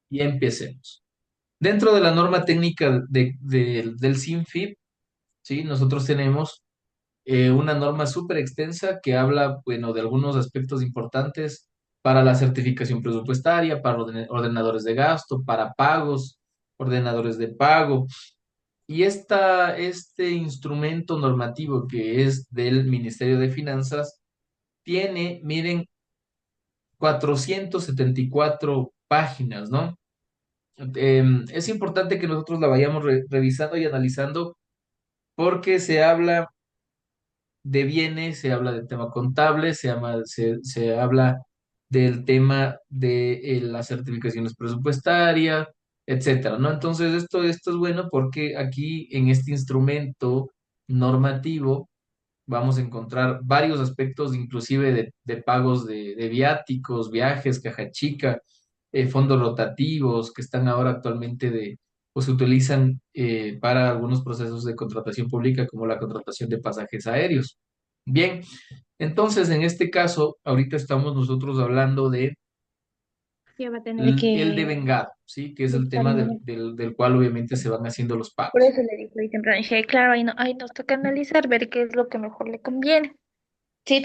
Y empecemos. Dentro de la norma técnica del SINFIP, ¿sí? Nosotros tenemos una norma súper extensa que habla, bueno, de algunos aspectos importantes para la certificación presupuestaria, para ordenadores de gasto, para pagos, ordenadores de pago. Y este instrumento normativo que es del Ministerio de Finanzas tiene, miren, 474 páginas, ¿no? Es importante que nosotros la vayamos revisando y analizando porque se habla de bienes, se habla del tema contable, se habla del tema de las certificaciones presupuestarias, etcétera, ¿no? Entonces, esto es bueno porque aquí en este instrumento normativo vamos a encontrar varios aspectos, inclusive de pagos de viáticos, viajes, caja chica, fondos rotativos que están ahora actualmente o se utilizan para algunos procesos de contratación pública, como la contratación de pasajes aéreos. Bien, entonces en este caso, ahorita estamos nosotros hablando de Que va a tener el que devengado, ¿sí? Que es el buscar tema en el... del cual obviamente se van haciendo los Por pagos. eso le digo ahí temprano, dije, claro, ahí nos toca analizar, ver qué es lo que mejor le conviene. Sí,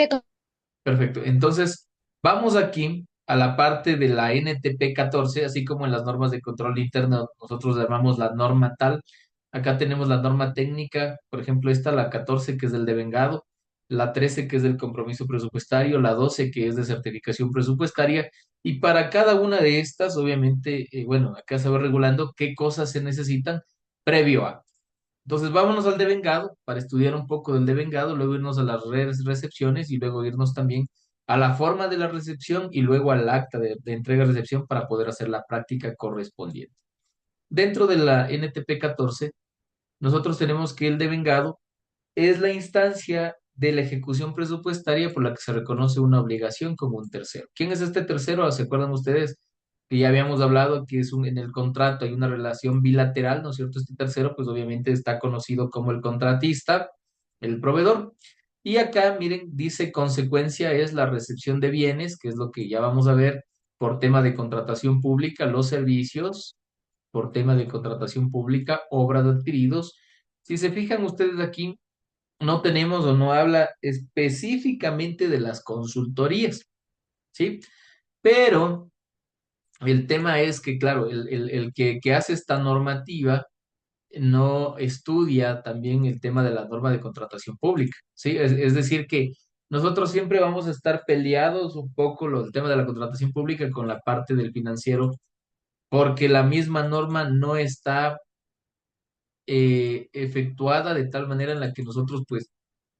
Perfecto. Entonces, vamos aquí a la parte de la NTP 14, así como en las normas de control interno, nosotros llamamos la norma tal. Acá tenemos la norma técnica, por ejemplo, esta, la 14, que es del devengado, la 13, que es del compromiso presupuestario, la 12, que es de certificación presupuestaria, y para cada una de estas, obviamente, bueno, acá se va regulando qué cosas se necesitan previo a. Entonces, vámonos al devengado para estudiar un poco del devengado, luego irnos a las recepciones y luego irnos también a la forma de la recepción y luego al acta de entrega-recepción para poder hacer la práctica correspondiente. Dentro de la NTP 14, nosotros tenemos que el devengado es la instancia de la ejecución presupuestaria por la que se reconoce una obligación como un tercero. ¿Quién es este tercero? ¿Se acuerdan ustedes que ya habíamos hablado que en el contrato hay una relación bilateral, ¿no es cierto? Este tercero, pues obviamente está conocido como el contratista, el proveedor. Y acá, miren, dice consecuencia es la recepción de bienes, que es lo que ya vamos a ver por tema de contratación pública, los servicios, por tema de contratación pública, obras adquiridos. Si se fijan ustedes aquí, no tenemos o no habla específicamente de las consultorías, ¿sí? Pero el tema es que, claro, que hace esta normativa no estudia también el tema de la norma de contratación pública, ¿sí? Es decir, que nosotros siempre vamos a estar peleados un poco el tema de la contratación pública con la parte del financiero, porque la misma norma no está efectuada de tal manera en la que nosotros, pues,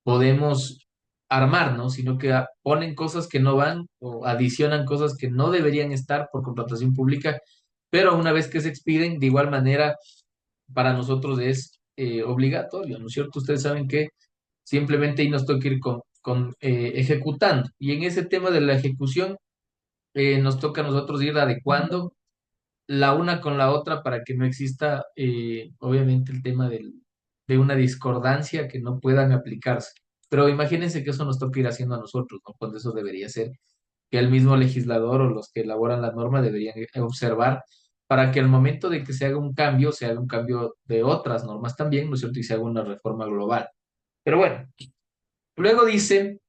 podemos armar, ¿no? Sino que ponen cosas que no van o adicionan cosas que no deberían estar por contratación pública, pero una vez que se expiden, de igual manera, para nosotros es obligatorio, ¿no es cierto? Ustedes saben que simplemente ahí nos toca ir con ejecutando. Y en ese tema de la ejecución, nos toca a nosotros ir adecuando la una con la otra para que no exista, obviamente, el tema de una discordancia que no puedan aplicarse. Pero imagínense que eso nos toca ir haciendo a nosotros, ¿no? Pues eso debería ser que el mismo legislador o los que elaboran la norma deberían observar para que al momento de que se haga un cambio de otras normas también, ¿no es cierto? Y se haga una reforma global. Pero bueno, luego dice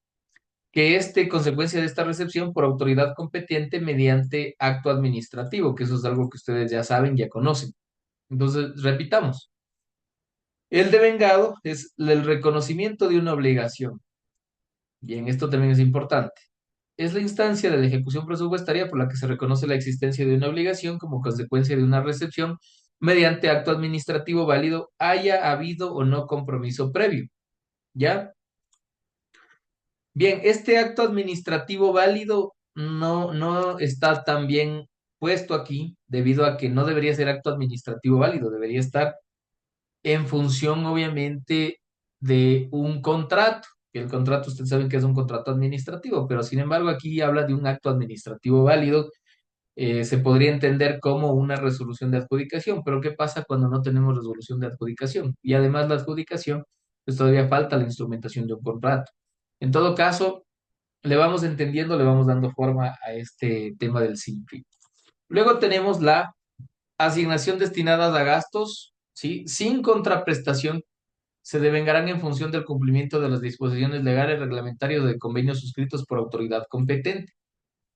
que consecuencia de esta recepción por autoridad competente mediante acto administrativo, que eso es algo que ustedes ya saben, ya conocen. Entonces, repitamos. El devengado es el reconocimiento de una obligación. Bien, esto también es importante. Es la instancia de la ejecución presupuestaria por la que se reconoce la existencia de una obligación como consecuencia de una recepción mediante acto administrativo válido, haya habido o no compromiso previo. ¿Ya? Bien, este acto administrativo válido no está tan bien puesto aquí debido a que no debería ser acto administrativo válido, debería estar en función, obviamente, de un contrato. El contrato, ustedes saben que es un contrato administrativo, pero sin embargo aquí habla de un acto administrativo válido. Se podría entender como una resolución de adjudicación, pero ¿qué pasa cuando no tenemos resolución de adjudicación? Y además la adjudicación, pues todavía falta la instrumentación de un contrato. En todo caso, le vamos entendiendo, le vamos dando forma a este tema del SINFI. Luego tenemos la asignación destinadas a gastos, ¿sí? Sin contraprestación se devengarán en función del cumplimiento de las disposiciones legales reglamentarias de convenios suscritos por autoridad competente.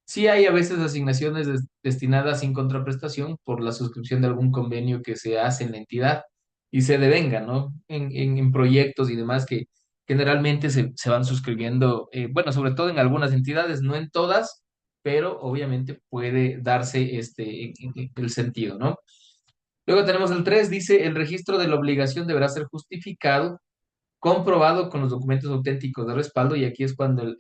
Sí hay a veces asignaciones destinadas sin contraprestación por la suscripción de algún convenio que se hace en la entidad y se devenga, ¿no? En proyectos y demás que generalmente se van suscribiendo, bueno, sobre todo en algunas entidades, no en todas, pero obviamente puede darse el sentido, ¿no? Luego tenemos el 3 dice, el registro de la obligación deberá ser justificado, comprobado con los documentos auténticos de respaldo, y aquí es cuando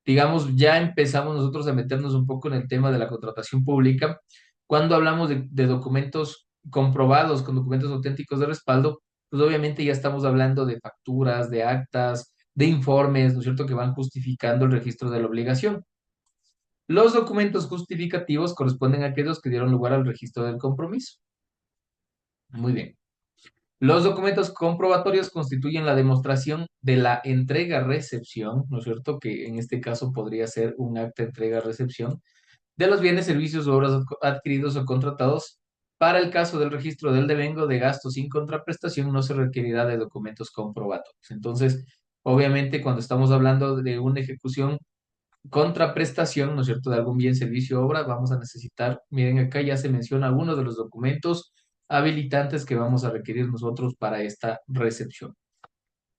digamos, ya empezamos nosotros a meternos un poco en el tema de la contratación pública. Cuando hablamos de documentos comprobados con documentos auténticos de respaldo, pues obviamente ya estamos hablando de facturas, de actas, de informes, ¿no es cierto?, que van justificando el registro de la obligación. Los documentos justificativos corresponden a aquellos que dieron lugar al registro del compromiso. Muy bien. Los documentos comprobatorios constituyen la demostración de la entrega-recepción, ¿no es cierto? Que en este caso podría ser un acta de entrega-recepción de los bienes, servicios o obras adquiridos o contratados. Para el caso del registro del devengo de gastos sin contraprestación, no se requerirá de documentos comprobatorios. Entonces, obviamente, cuando estamos hablando de una ejecución contraprestación, ¿no es cierto?, de algún bien, servicio o obra, vamos a necesitar, miren, acá ya se menciona algunos de los documentos habilitantes que vamos a requerir nosotros para esta recepción.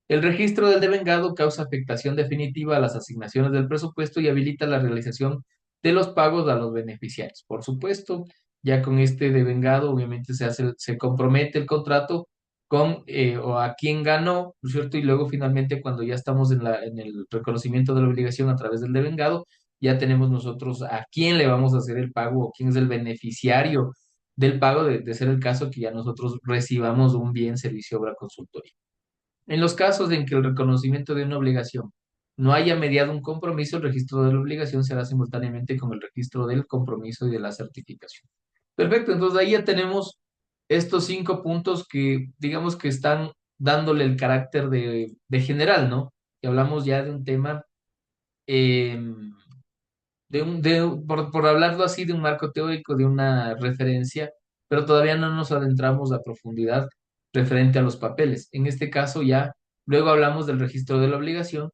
El registro del devengado causa afectación definitiva a las asignaciones del presupuesto y habilita la realización de los pagos a los beneficiarios. Por supuesto, ya con este devengado, obviamente se compromete el contrato con o a quien ganó, ¿no es cierto? Y luego finalmente cuando ya estamos en el reconocimiento de la obligación a través del devengado, ya tenemos nosotros a quién le vamos a hacer el pago o quién es el beneficiario del pago de ser el caso que ya nosotros recibamos un bien, servicio, obra, consultoría. En los casos en que el reconocimiento de una obligación no haya mediado un compromiso, el registro de la obligación será simultáneamente con el registro del compromiso y de la certificación. Perfecto, entonces ahí ya tenemos estos 5 puntos que digamos que están dándole el carácter de general, ¿no? Y hablamos ya de un tema eh, por hablarlo así, de un marco teórico, de una referencia, pero todavía no nos adentramos a profundidad referente a los papeles. En este caso ya, luego hablamos del registro de la obligación,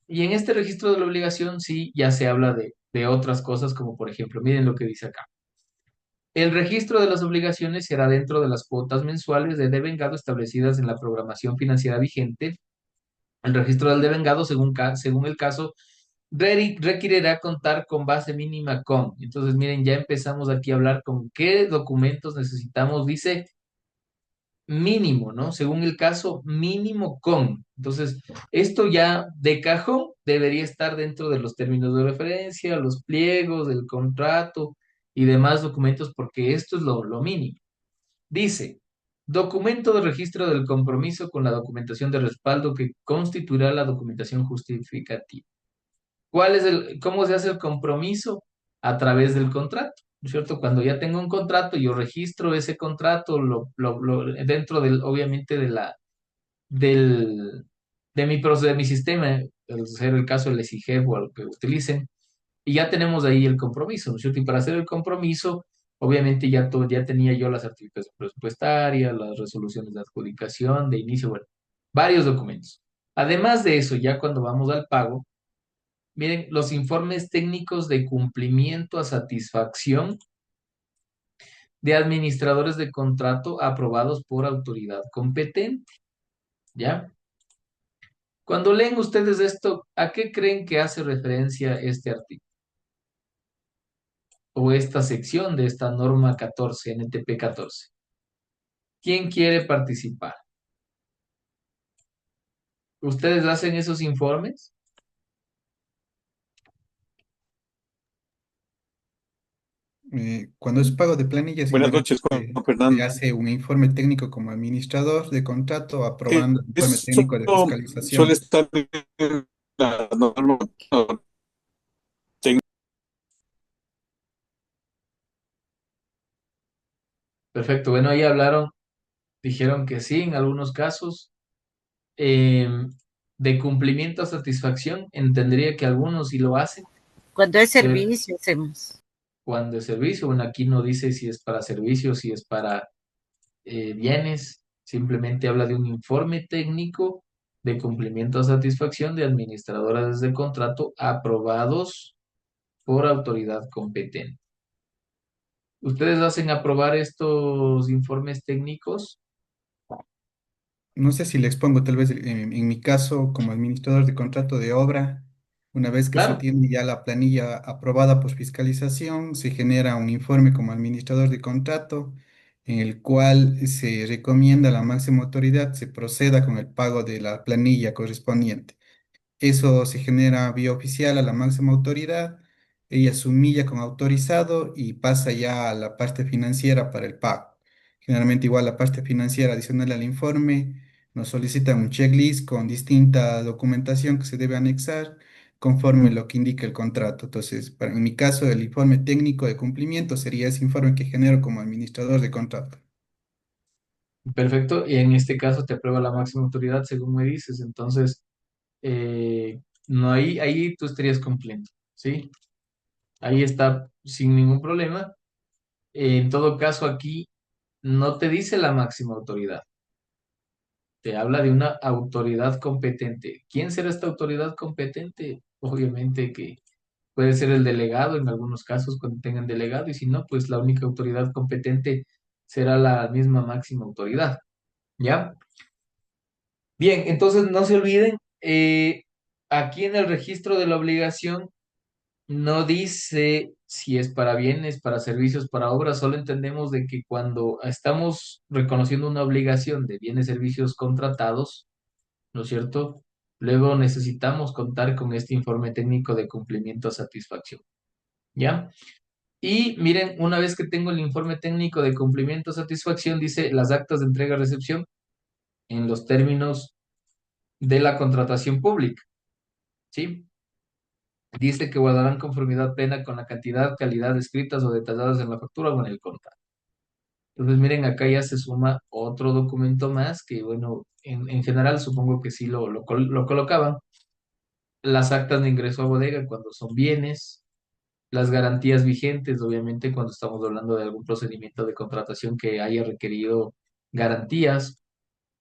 y en este registro de la obligación sí ya se habla de otras cosas, como por ejemplo, miren lo que dice acá. El registro de las obligaciones será dentro de las cuotas mensuales de devengado establecidas en la programación financiera vigente. El registro del devengado, según el caso, requerirá contar con base mínima con. Entonces, miren, ya empezamos aquí a hablar con qué documentos necesitamos. Dice mínimo, ¿no? Según el caso, mínimo con. Entonces, esto ya de cajón debería estar dentro de los términos de referencia, los pliegos, del contrato y demás documentos, porque esto es lo mínimo. Dice, documento de registro del compromiso con la documentación de respaldo que constituirá la documentación justificativa. ¿Cómo se hace el compromiso? A través del contrato, ¿no es cierto? Cuando ya tengo un contrato, yo registro ese contrato dentro obviamente, del, de mi sistema, el ser el caso del EasyJet o el que utilicen, y ya tenemos ahí el compromiso, ¿no es cierto? Y para hacer el compromiso, obviamente ya tenía yo la certificación presupuestaria, las resoluciones de adjudicación, de inicio, bueno, varios documentos. Además de eso, ya cuando vamos al pago, miren, los informes técnicos de cumplimiento a satisfacción de administradores de contrato aprobados por autoridad competente, ¿ya? Cuando leen ustedes esto, ¿a qué creen que hace referencia este artículo o esta sección de esta norma 14, NTP 14? ¿Quién quiere participar? ¿Ustedes hacen esos informes? Cuando es pago de planillas, Buenas generalmente noches, Juan se Fernando. hace un informe técnico como administrador de contrato, aprobando el informe Eso técnico de suele fiscalización. estar en la norma técnica. Perfecto, bueno, ahí hablaron, dijeron que sí, en algunos casos. eh, de cumplimiento a satisfacción, entendería que algunos sí lo hacen, Cuando es pero servicio hacemos. cuando es servicio. Bueno, aquí no dice si es para servicios, si es para bienes, simplemente habla de un informe técnico de cumplimiento a satisfacción de administradoras de contrato aprobados por autoridad competente. ¿Ustedes hacen aprobar estos informes técnicos? No sé si le expongo tal vez en mi caso como administrador de contrato de obra, una vez que se Claro. tiene ya la planilla aprobada por fiscalización, se genera un informe como administrador de contrato en el cual se recomienda a la máxima autoridad se proceda con el pago de la planilla correspondiente. Eso se genera vía oficial a la máxima autoridad, ella se humilla con autorizado y pasa ya a la parte financiera para el pago. Generalmente igual la parte financiera adicional al informe nos solicita un checklist con distinta documentación que se debe anexar conforme lo que indica el contrato. Entonces, en mi caso, el informe técnico de cumplimiento sería ese informe que genero como administrador de contrato. Perfecto. Y en este caso te aprueba la máxima autoridad, según me dices. Entonces, no ahí tú estarías cumpliendo, ¿sí? Ahí está sin ningún problema. En todo caso, aquí no te dice la máxima autoridad, te habla de una autoridad competente. ¿Quién será esta autoridad competente? Obviamente que puede ser el delegado en algunos casos cuando tengan delegado, y si no, pues la única autoridad competente será la misma máxima autoridad, ¿ya? Bien, entonces no se olviden, aquí en el registro de la obligación no dice si es para bienes, para servicios, para obras, solo entendemos de que cuando estamos reconociendo una obligación de bienes, servicios contratados, ¿no es cierto? Luego necesitamos contar con este informe técnico de cumplimiento a satisfacción, ¿ya? Y miren, una vez que tengo el informe técnico de cumplimiento a satisfacción, dice las actas de entrega-recepción en los términos de la contratación pública, ¿sí? Dice que guardarán conformidad plena con la cantidad, calidad escritas o detalladas en la factura o en el contrato. Entonces, miren, acá ya se suma otro documento más que, bueno, en general supongo que sí lo colocaban. Las actas de ingreso a bodega cuando son bienes, las garantías vigentes, obviamente, cuando estamos hablando de algún procedimiento de contratación que haya requerido garantías,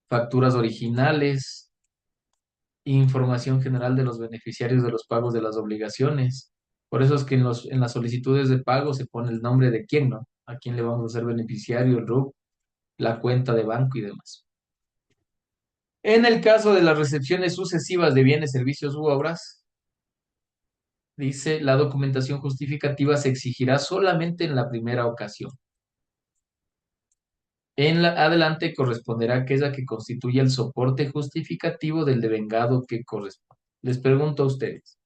facturas originales, información general de los beneficiarios de los pagos de las obligaciones. Por eso es que en las solicitudes de pago se pone el nombre de quién, ¿no? A quién le vamos a hacer beneficiario, el RUC, la cuenta de banco y demás. En el caso de las recepciones sucesivas de bienes, servicios u obras, dice, la documentación justificativa se exigirá solamente en la primera ocasión. Adelante corresponderá aquella que constituya el soporte justificativo del devengado que corresponde. Les pregunto a ustedes,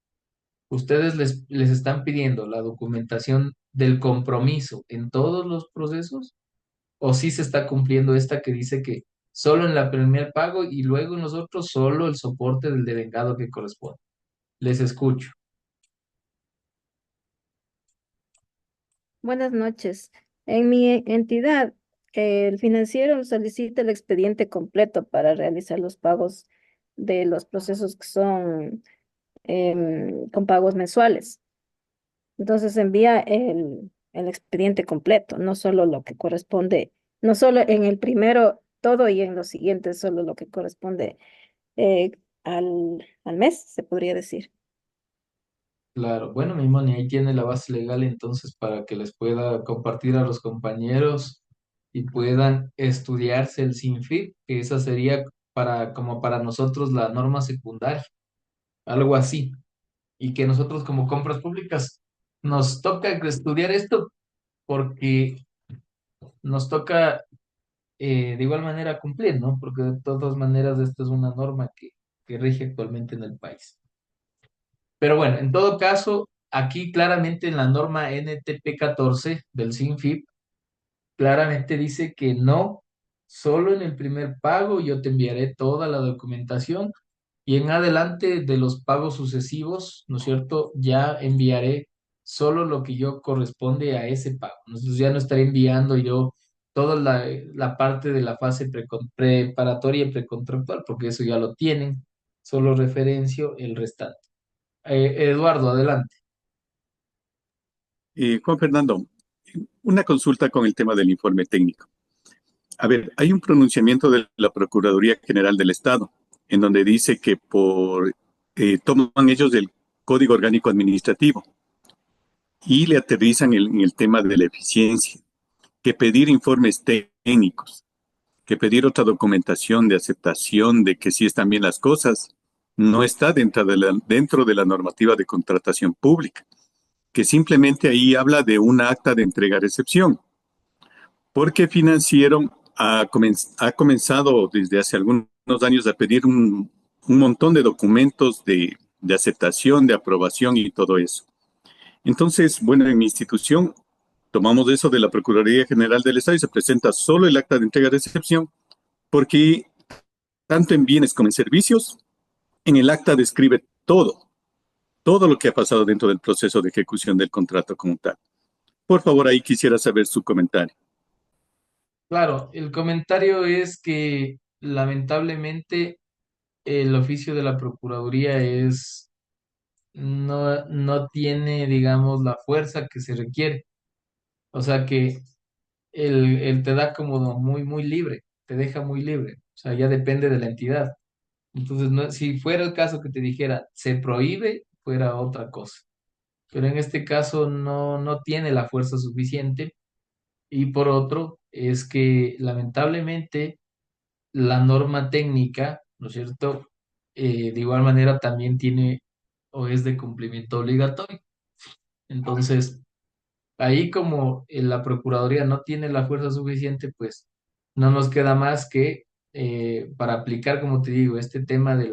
¿ustedes les están pidiendo la documentación del compromiso en todos los procesos? ¿O sí se está cumpliendo esta que dice que solo en la primer pago y luego en los otros solo el soporte del devengado que corresponde? Les escucho. Buenas noches. En mi entidad, el financiero solicita el expediente completo para realizar los pagos de los procesos que son con pagos mensuales. Entonces envía el expediente completo, no solo lo que corresponde, no solo en el primero todo y en los siguientes solo lo que corresponde eh, al mes, se podría decir. Claro, bueno, mi Moni, ahí tiene la base legal entonces para que les pueda compartir a los compañeros y puedan estudiarse el SINFIP, que esa sería como para nosotros la norma secundaria, algo así. Y que nosotros como compras públicas nos toca estudiar esto porque nos toca de igual manera cumplir, ¿no? Porque de todas maneras esta es una norma que rige actualmente en el país. Pero bueno, en todo caso, aquí claramente en la norma NTP 14 del SINFIP, claramente dice que no, solo en el primer pago yo te enviaré toda la documentación y en adelante de los pagos sucesivos, ¿no es cierto? Ya enviaré solo lo que yo corresponde a ese pago. Entonces ya no estaré enviando yo toda la parte de la fase preparatoria y precontractual, porque eso ya lo tienen, solo referencio el restante. Eduardo, adelante. Juan Fernando, una consulta con el tema del informe técnico. A ver, hay un pronunciamiento de la Procuraduría General del Estado en donde dice que toman ellos del Código Orgánico Administrativo y le aterrizan en el tema de la eficiencia, que pedir informes técnicos, que pedir otra documentación de aceptación de que sí están bien las cosas, no está dentro de la normativa de contratación pública, que simplemente ahí habla de un acta de entrega-recepción, porque Financiero ha comenzado desde hace algunos años a pedir un montón de documentos de aceptación, de aprobación y todo eso. Entonces, bueno, en mi institución tomamos eso de la Procuraduría General del Estado y se presenta solo el acta de entrega-recepción, porque tanto en bienes como en servicios, en el acta describe todo lo que ha pasado dentro del proceso de ejecución del contrato como tal. Por favor, ahí quisiera saber su comentario. Claro, el comentario es que lamentablemente el oficio de la Procuraduría no tiene, digamos, la fuerza que se requiere. O sea que él te da como muy libre, te deja muy libre. O sea, ya depende de la entidad. Entonces, si fuera el caso que te dijera, se prohíbe, fuera otra cosa. Pero en este caso no tiene la fuerza suficiente. Y por otro, es que lamentablemente la norma técnica, ¿no es cierto? De igual manera también tiene o es de cumplimiento obligatorio. Entonces, ahí como la Procuraduría no tiene la fuerza suficiente, pues no nos queda más que para aplicar, como te digo, este tema de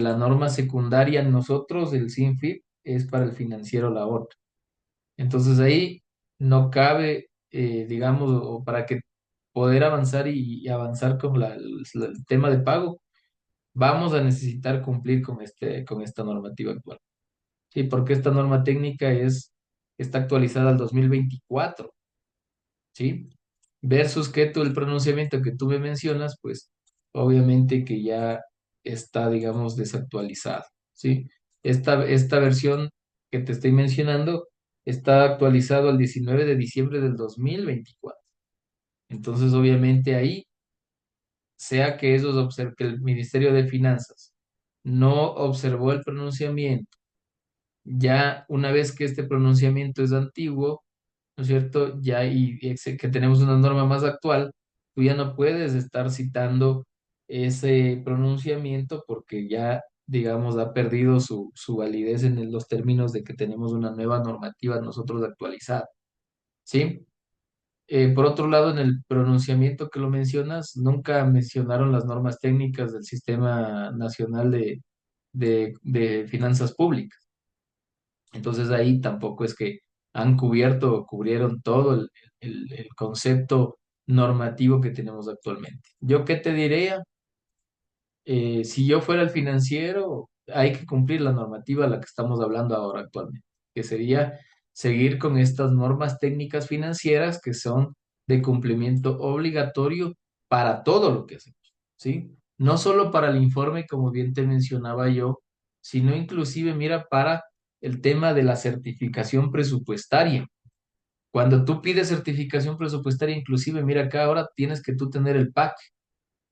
la norma secundaria, nosotros, el SINFIP, es para el financiero la otra. Entonces ahí no cabe, digamos, o para que poder avanzar y avanzar con el tema de pago, vamos a necesitar cumplir con esta normativa actual. Sí, porque esta norma técnica está actualizada al 2024, ¿sí? Versus que tú, el pronunciamiento que tú me mencionas, pues obviamente que ya está, digamos, desactualizado, ¿sí? Esta versión que te estoy mencionando está actualizado al 19 de diciembre del 2024. Entonces, obviamente ahí, sea que que el Ministerio de Finanzas no observó el pronunciamiento, ya una vez que este pronunciamiento es antiguo, ¿no es cierto? Ya que tenemos una norma más actual, tú ya no puedes estar citando ese pronunciamiento porque ya, digamos, ha perdido su validez en los términos de que tenemos una nueva normativa nosotros actualizada, ¿sí? Por otro lado, en el pronunciamiento que lo mencionas, nunca mencionaron las normas técnicas del Sistema Nacional de Finanzas Públicas. Entonces ahí tampoco es que han cubierto o cubrieron todo el concepto normativo que tenemos actualmente. ¿Yo qué te diría? Si yo fuera el financiero, hay que cumplir la normativa a la que estamos hablando ahora actualmente, que sería seguir con estas normas técnicas financieras que son de cumplimiento obligatorio para todo lo que hacemos, ¿sí? No solo para el informe, como bien te mencionaba yo, sino inclusive, mira, para el tema de la certificación presupuestaria. Cuando tú pides certificación presupuestaria, inclusive, mira acá, ahora tienes que tú tener el PAC.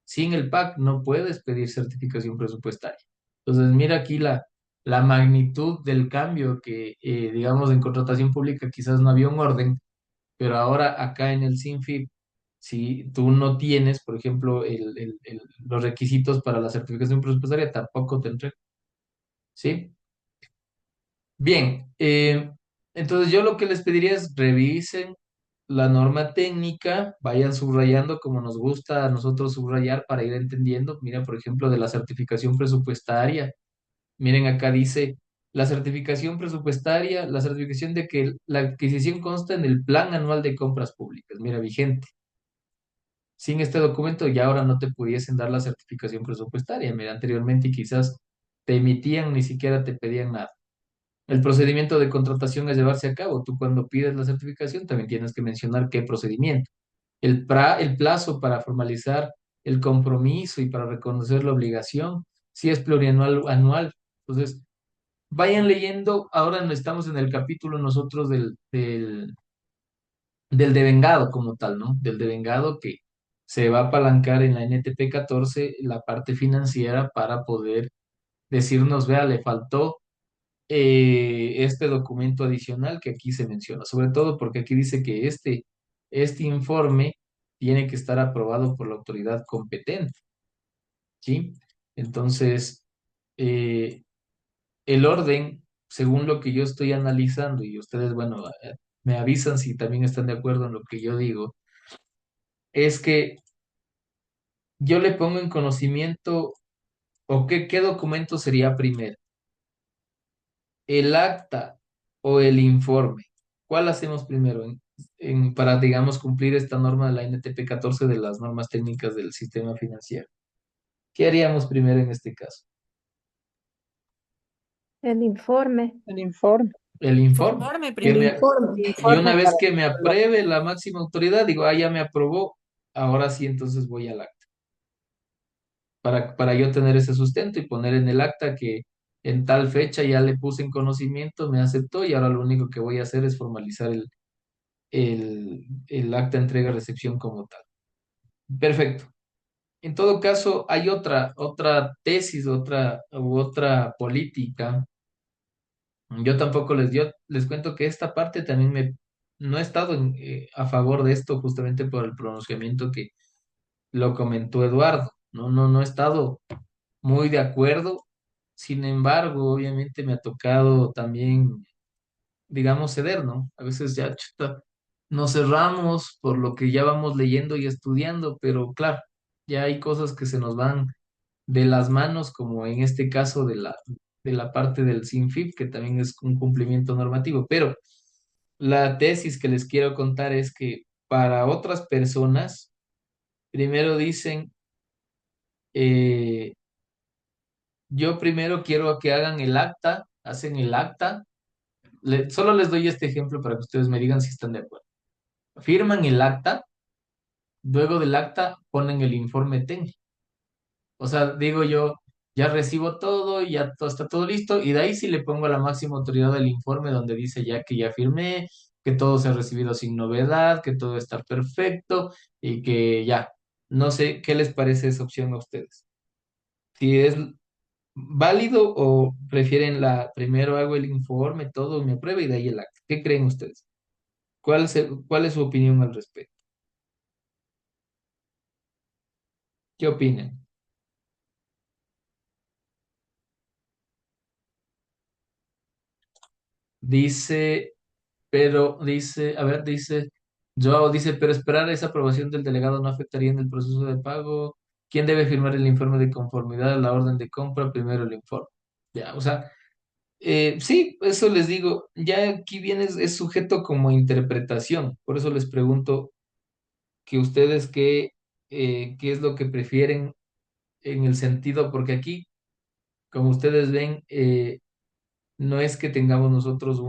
Sin el PAC no puedes pedir certificación presupuestaria. Entonces, mira aquí la magnitud del cambio que, digamos, en contratación pública quizás no había un orden, pero ahora acá en el SINFIP, si tú no tienes, por ejemplo, los requisitos para la certificación presupuestaria, tampoco te entregan, ¿sí? Bien, entonces yo lo que les pediría es revisen la norma técnica, vayan subrayando como nos gusta a nosotros subrayar para ir entendiendo. Mira, por ejemplo, de la certificación presupuestaria. Miren, acá dice la certificación presupuestaria, la certificación de que la adquisición consta en el Plan Anual de Compras Públicas. Mira, vigente. Sin este documento ya ahora no te pudiesen dar la certificación presupuestaria. Mira, anteriormente quizás te emitían, ni siquiera te pedían nada. El procedimiento de contratación es llevarse a cabo. Tú cuando pides la certificación también tienes que mencionar qué procedimiento. El plazo para formalizar el compromiso y para reconocer la obligación, si es plurianual o anual. Entonces, vayan leyendo, ahora no estamos en el capítulo nosotros del devengado como tal, ¿no? Del devengado que se va a apalancar en la NTP 14 la parte financiera para poder decirnos, vea, le faltó este documento adicional que aquí se menciona, sobre todo porque aquí dice que este informe tiene que estar aprobado por la autoridad competente, ¿sí? Entonces, eh, el orden, según lo que yo estoy analizando, y ustedes, bueno, me avisan si también están de acuerdo en lo que yo digo, es que yo le pongo en conocimiento, o qué documento sería primero, el acta o el informe. ¿Cuál hacemos primero para, digamos, cumplir esta norma de la NTP 14 de las normas técnicas del sistema financiero? ¿Qué haríamos primero en este caso? El informe. El informe. El informe. Informe Que El primero. me, informe. y una Informe vez para que me evaluar. apruebe la máxima autoridad, digo, ya me aprobó, ahora sí, entonces voy al acta. Para yo tener ese sustento y poner en el acta que en tal fecha ya le puse en conocimiento, me aceptó y ahora lo único que voy a hacer es formalizar el acta de entrega-recepción como tal. Perfecto. En todo caso, hay otra tesis, otra política. Yo tampoco les cuento que esta parte también no he estado a favor de esto justamente por el pronunciamiento que lo comentó Eduardo. No he estado muy de acuerdo. Sin embargo, obviamente me ha tocado también, digamos, ceder, ¿no? A veces ya chuta, nos cerramos por lo que ya vamos leyendo y estudiando, pero claro, ya hay cosas que se nos van de las manos, como en este caso de la parte del SINFIP, que también es un cumplimiento normativo. Pero la tesis que les quiero contar es que para otras personas, primero dicen, eh, yo primero quiero que hagan el acta, hacen el acta. Solo les doy este ejemplo para que ustedes me digan si están de acuerdo. Firman el acta, luego del acta ponen el informe técnico. O sea, digo yo, ya recibo todo, ya está todo listo, y de ahí sí le pongo a la máxima autoridad el informe donde dice ya que ya firmé, que todo se ha recibido sin novedad, que todo está perfecto y que ya. No sé qué les parece esa opción a ustedes. Si es válido o prefieren primero hago el informe, todo me aprueba y de ahí el acta. ¿Qué creen ustedes? ¿Cuál es su opinión al respecto? ¿Qué opinan? Dice, a ver, Joao dice, pero esperar esa aprobación del delegado no afectaría en el proceso de pago. ¿Quién debe firmar el informe de conformidad a la orden de compra? Primero el informe. Ya, o sea, sí, eso les digo, ya aquí viene, es sujeto como a interpretación. Por eso les pregunto que ustedes qué es lo que prefieren en el sentido, porque aquí, como ustedes ven, no es que tengamos nosotros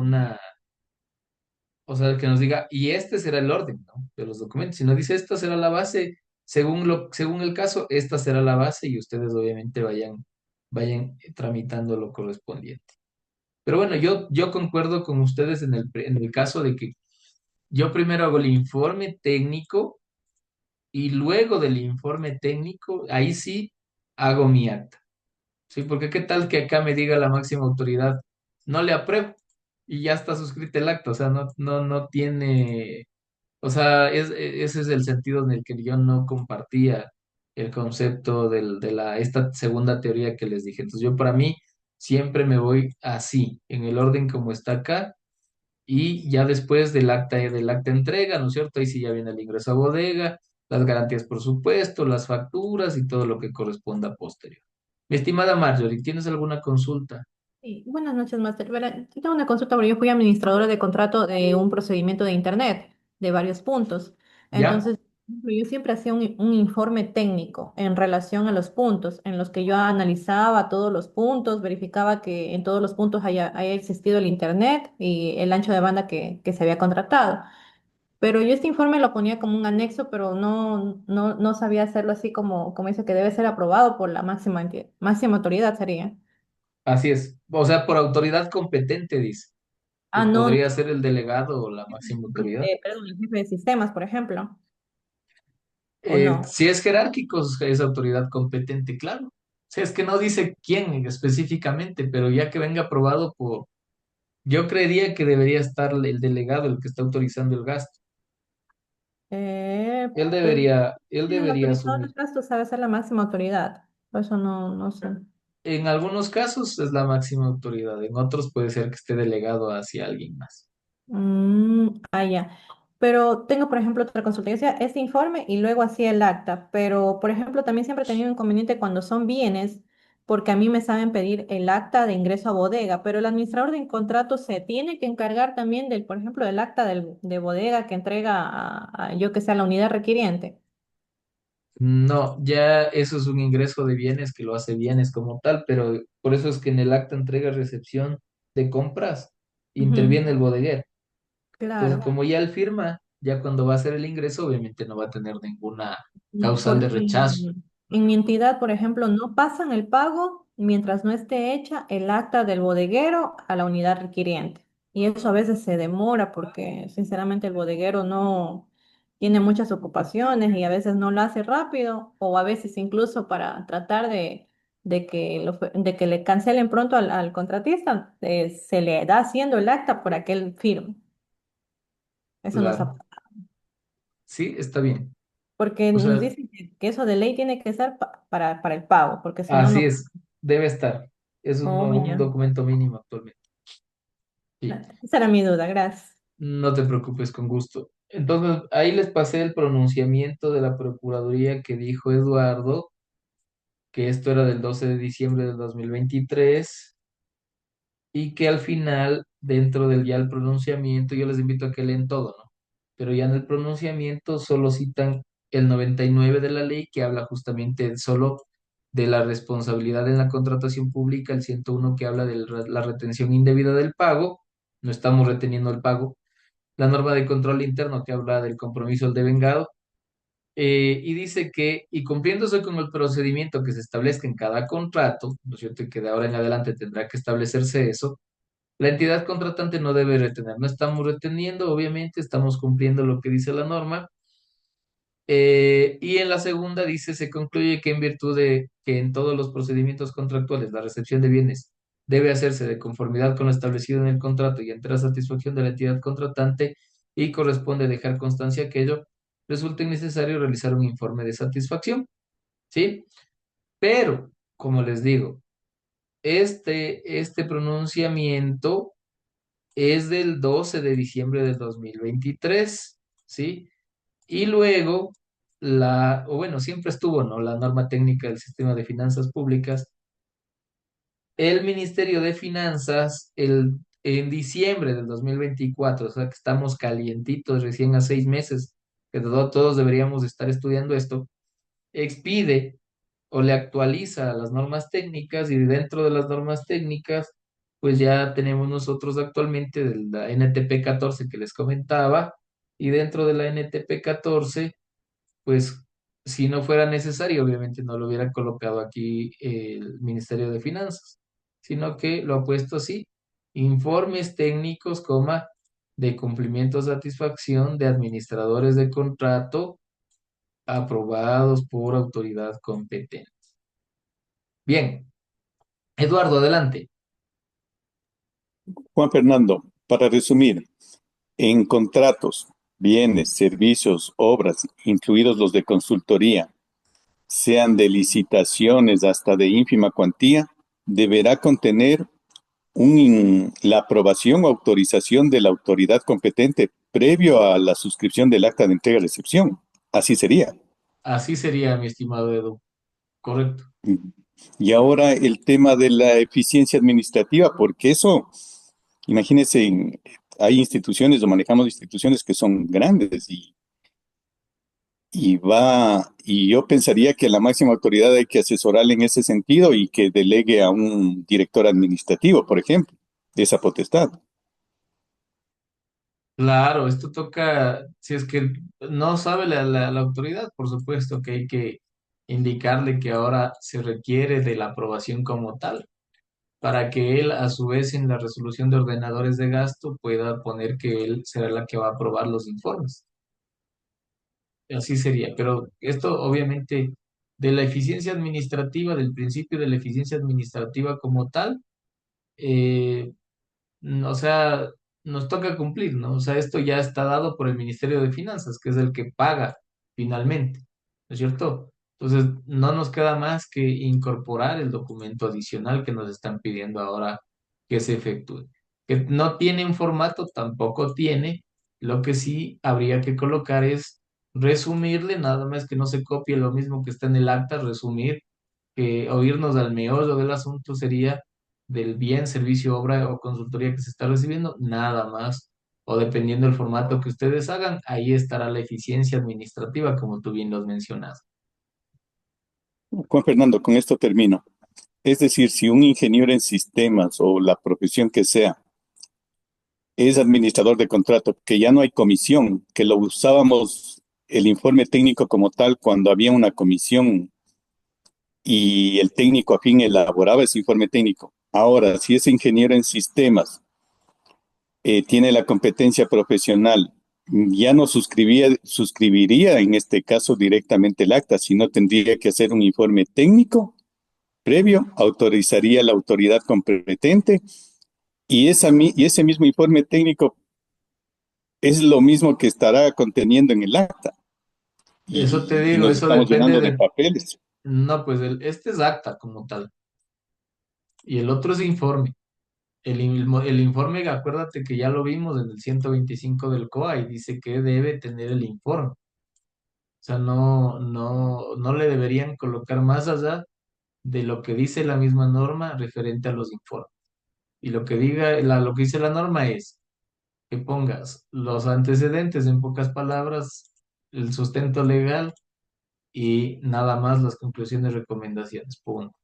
o sea, que nos diga, y este será el orden, ¿no? De los documentos, sino dice, esta será la base, según el caso, esta será la base y ustedes obviamente vayan tramitando lo correspondiente. Pero bueno, yo concuerdo con ustedes en el caso de que yo primero hago el informe técnico y luego del informe técnico, ahí sí hago mi acta. Sí, porque qué tal que acá me diga la máxima autoridad, no le apruebo y ya está suscrito el acta, o sea, no tiene, o sea, ese es el sentido en el que yo no compartía el concepto esta segunda teoría que les dije. Entonces yo para mí siempre me voy así, en el orden como está acá, y ya después del acta de entrega, ¿no es cierto? Ahí sí ya viene el ingreso a bodega, las garantías por supuesto, las facturas y todo lo que corresponda posterior. Mi estimada Marjorie, ¿tienes alguna consulta? Sí, buenas noches, Master. Verá, tengo una consulta porque yo fui administradora de contrato de un procedimiento de Internet de varios puntos. ¿Ya? Entonces, yo siempre hacía un informe técnico en relación a los puntos, en los que yo analizaba todos los puntos, verificaba que en todos los puntos haya existido el Internet y el ancho de banda que se había contratado. Pero yo este informe lo ponía como un anexo, pero no sabía hacerlo así como dice que debe ser aprobado por la máxima autoridad, sería. Así es. O sea, por autoridad competente, dice, que Ah, no, podría ser el delegado o la máxima autoridad. perdón, el jefe de sistemas, por ejemplo, ¿o no? Si es jerárquico, es autoridad competente, claro. Si es que no dice quién específicamente, pero ya que venga aprobado por... Yo creería que debería estar el delegado, el que está autorizando el gasto. Eh, pues Él el debería autorizador de asumir. gastos sabe ser la máxima autoridad. Por eso no, no sé. En algunos casos es la máxima autoridad, en otros puede ser que esté delegado hacia alguien más. Ya. Pero tengo, por ejemplo, otra consulta. Yo hacía este informe y luego hacía el acta. Pero, por ejemplo, también siempre he tenido inconveniente cuando son bienes, porque a mí me saben pedir el acta de ingreso a bodega, pero el administrador de contrato se tiene que encargar también del, por ejemplo, del acta de bodega que entrega yo que sé, a la unidad requiriente. No, ya eso es un ingreso de bienes que lo hace bienes como tal, pero por eso es que en el acta entrega-recepción de compras Ujú. interviene el bodeguero. Entonces, Claro. como ya él firma, ya cuando va a hacer el ingreso, obviamente no va a tener ninguna causal de Porque rechazo. en mi entidad, por ejemplo, no pasan el pago mientras no esté hecha el acta del bodeguero a la unidad requiriente. Y eso a veces se demora porque, sinceramente, el bodeguero no tiene muchas ocupaciones y a veces no lo hace rápido o a veces incluso para tratar de que le cancelen pronto al contratista, se le da haciendo el acta por aquel firme. Eso nos ha Claro, sí, está bien. porque O nos sea, dicen que eso de ley tiene que estar para el pago, porque si no, así no. es, debe estar. Es Oh, un ya. documento mínimo actualmente. Sí, Esa era mi duda, gracias. no te preocupes, con gusto. Entonces, ahí les pasé el pronunciamiento de la Procuraduría que dijo Eduardo, que esto era del 12 de diciembre del 2023 y que al final, dentro del ya el pronunciamiento, yo les invito a que leen todo, ¿no? Pero ya en el pronunciamiento solo citan el 99 de la ley que habla justamente solo de la responsabilidad en la contratación pública, el 101 que habla de la retención indebida del pago, no estamos reteniendo el pago, la norma de control interno que habla del compromiso del devengado, y dice que, y cumpliéndose con el procedimiento que se establezca en cada contrato, ¿no es cierto? Y que de ahora en adelante tendrá que establecerse eso, la entidad contratante no debe retener. No estamos reteniendo, obviamente, estamos cumpliendo lo que dice la norma. Y en la segunda dice, se concluye que en virtud de que en todos los procedimientos contractuales la recepción de bienes debe hacerse de conformidad con lo establecido en el contrato y ante la satisfacción de la entidad contratante y corresponde dejar constancia que ello resulte necesario realizar un informe de satisfacción, ¿sí? Pero, como les digo, este pronunciamiento es del 12 de diciembre del 2023, ¿sí? Y luego, o bueno, siempre estuvo, ¿no? La norma técnica del sistema de finanzas públicas. El Ministerio de Finanzas, en diciembre del 2024, o sea que estamos calientitos, recién a 6 meses, que todos deberíamos estar estudiando esto, expide o le actualiza las normas técnicas y dentro de las normas técnicas, pues ya tenemos nosotros actualmente de la NTP 14 que les comentaba y dentro de la NTP 14, pues si no fuera necesario, obviamente no lo hubiera colocado aquí el Ministerio de Finanzas, sino que lo ha puesto así, informes técnicos, coma, de cumplimiento o satisfacción de administradores de contrato aprobados por autoridad competente. Bien, Eduardo, adelante. Juan Fernando, para resumir, en contratos, bienes, servicios, obras, incluidos los de consultoría, sean de licitaciones hasta de ínfima cuantía, deberá contener la aprobación o autorización de la autoridad competente previo a la suscripción del acta de entrega-recepción. Así sería. Así sería, mi estimado Edu. Correcto. Y ahora el tema de la eficiencia administrativa, porque eso, imagínense, hay instituciones o manejamos instituciones que son grandes y yo pensaría que la máxima autoridad hay que asesorarle en ese sentido y que delegue a un director administrativo, por ejemplo, de esa potestad. Claro, esto toca, si es que no sabe la autoridad, por supuesto que hay que indicarle que ahora se requiere de la aprobación como tal. para que él, a su vez, en la resolución de ordenadores de gasto, pueda poner que él será la que va a aprobar los informes. Así sería. Pero esto, obviamente, de la eficiencia administrativa, del principio de la eficiencia administrativa como tal, eh, o sea, nos toca cumplir, ¿no? O sea, esto ya está dado por el Ministerio de Finanzas, que es el que paga finalmente, ¿no es cierto? Entonces, no nos queda más que incorporar el documento adicional que nos están pidiendo ahora que se efectúe. Que no tiene un formato, tampoco tiene. Lo que sí habría que colocar es resumirle, nada más que no se copie lo mismo que está en el acta, resumir, que o irnos al meollo del asunto sería del bien, servicio, obra o consultoría que se está recibiendo, nada más. O dependiendo del formato que ustedes hagan, ahí estará la eficiencia administrativa, como tú bien lo has mencionado. Juan Fernando, con esto termino. Es decir, si un ingeniero en sistemas o la profesión que sea es administrador de contrato, que ya no hay comisión, que lo usábamos el informe técnico como tal cuando había una comisión y el técnico afín elaboraba ese informe técnico. Ahora, si es ingeniero en sistemas, tiene la competencia profesional, ya no suscribiría en este caso directamente el acta, sino tendría que hacer un informe técnico previo, autorizaría la autoridad competente y ese mismo informe técnico es lo mismo que estará conteniendo en el acta. Eso te Y digo, nos eso estamos depende llenando de de... papeles. No, pues este es acta como tal. Y el otro es informe. El informe, acuérdate que ya lo vimos en el 125 del COA y dice que debe tener el informe. O sea, no le deberían colocar más allá de lo que dice la misma norma referente a los informes. Y lo que diga, lo que dice la norma es que pongas los antecedentes, en pocas palabras, el sustento legal y nada más las conclusiones, recomendaciones. Punto.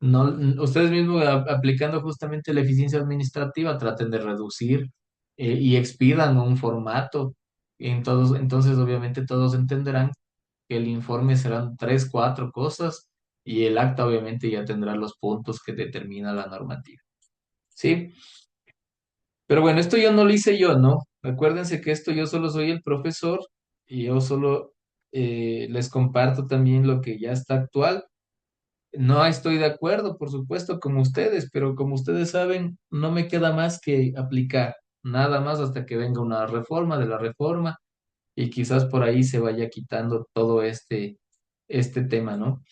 No, ustedes mismos aplicando justamente la eficiencia administrativa traten de reducir y expidan un formato. Entonces, obviamente, todos entenderán que el informe serán tres, cuatro cosas y el acta, obviamente, ya tendrá los puntos que determina la normativa. ¿Sí? Pero bueno, esto yo no lo hice yo, ¿no? Acuérdense que esto yo solo soy el profesor y yo solo les comparto también lo que ya está actual. No estoy de acuerdo, por supuesto, como ustedes, pero como ustedes saben, no me queda más que aplicar, nada más hasta que venga una reforma de la reforma y quizás por ahí se vaya quitando todo este tema, ¿no?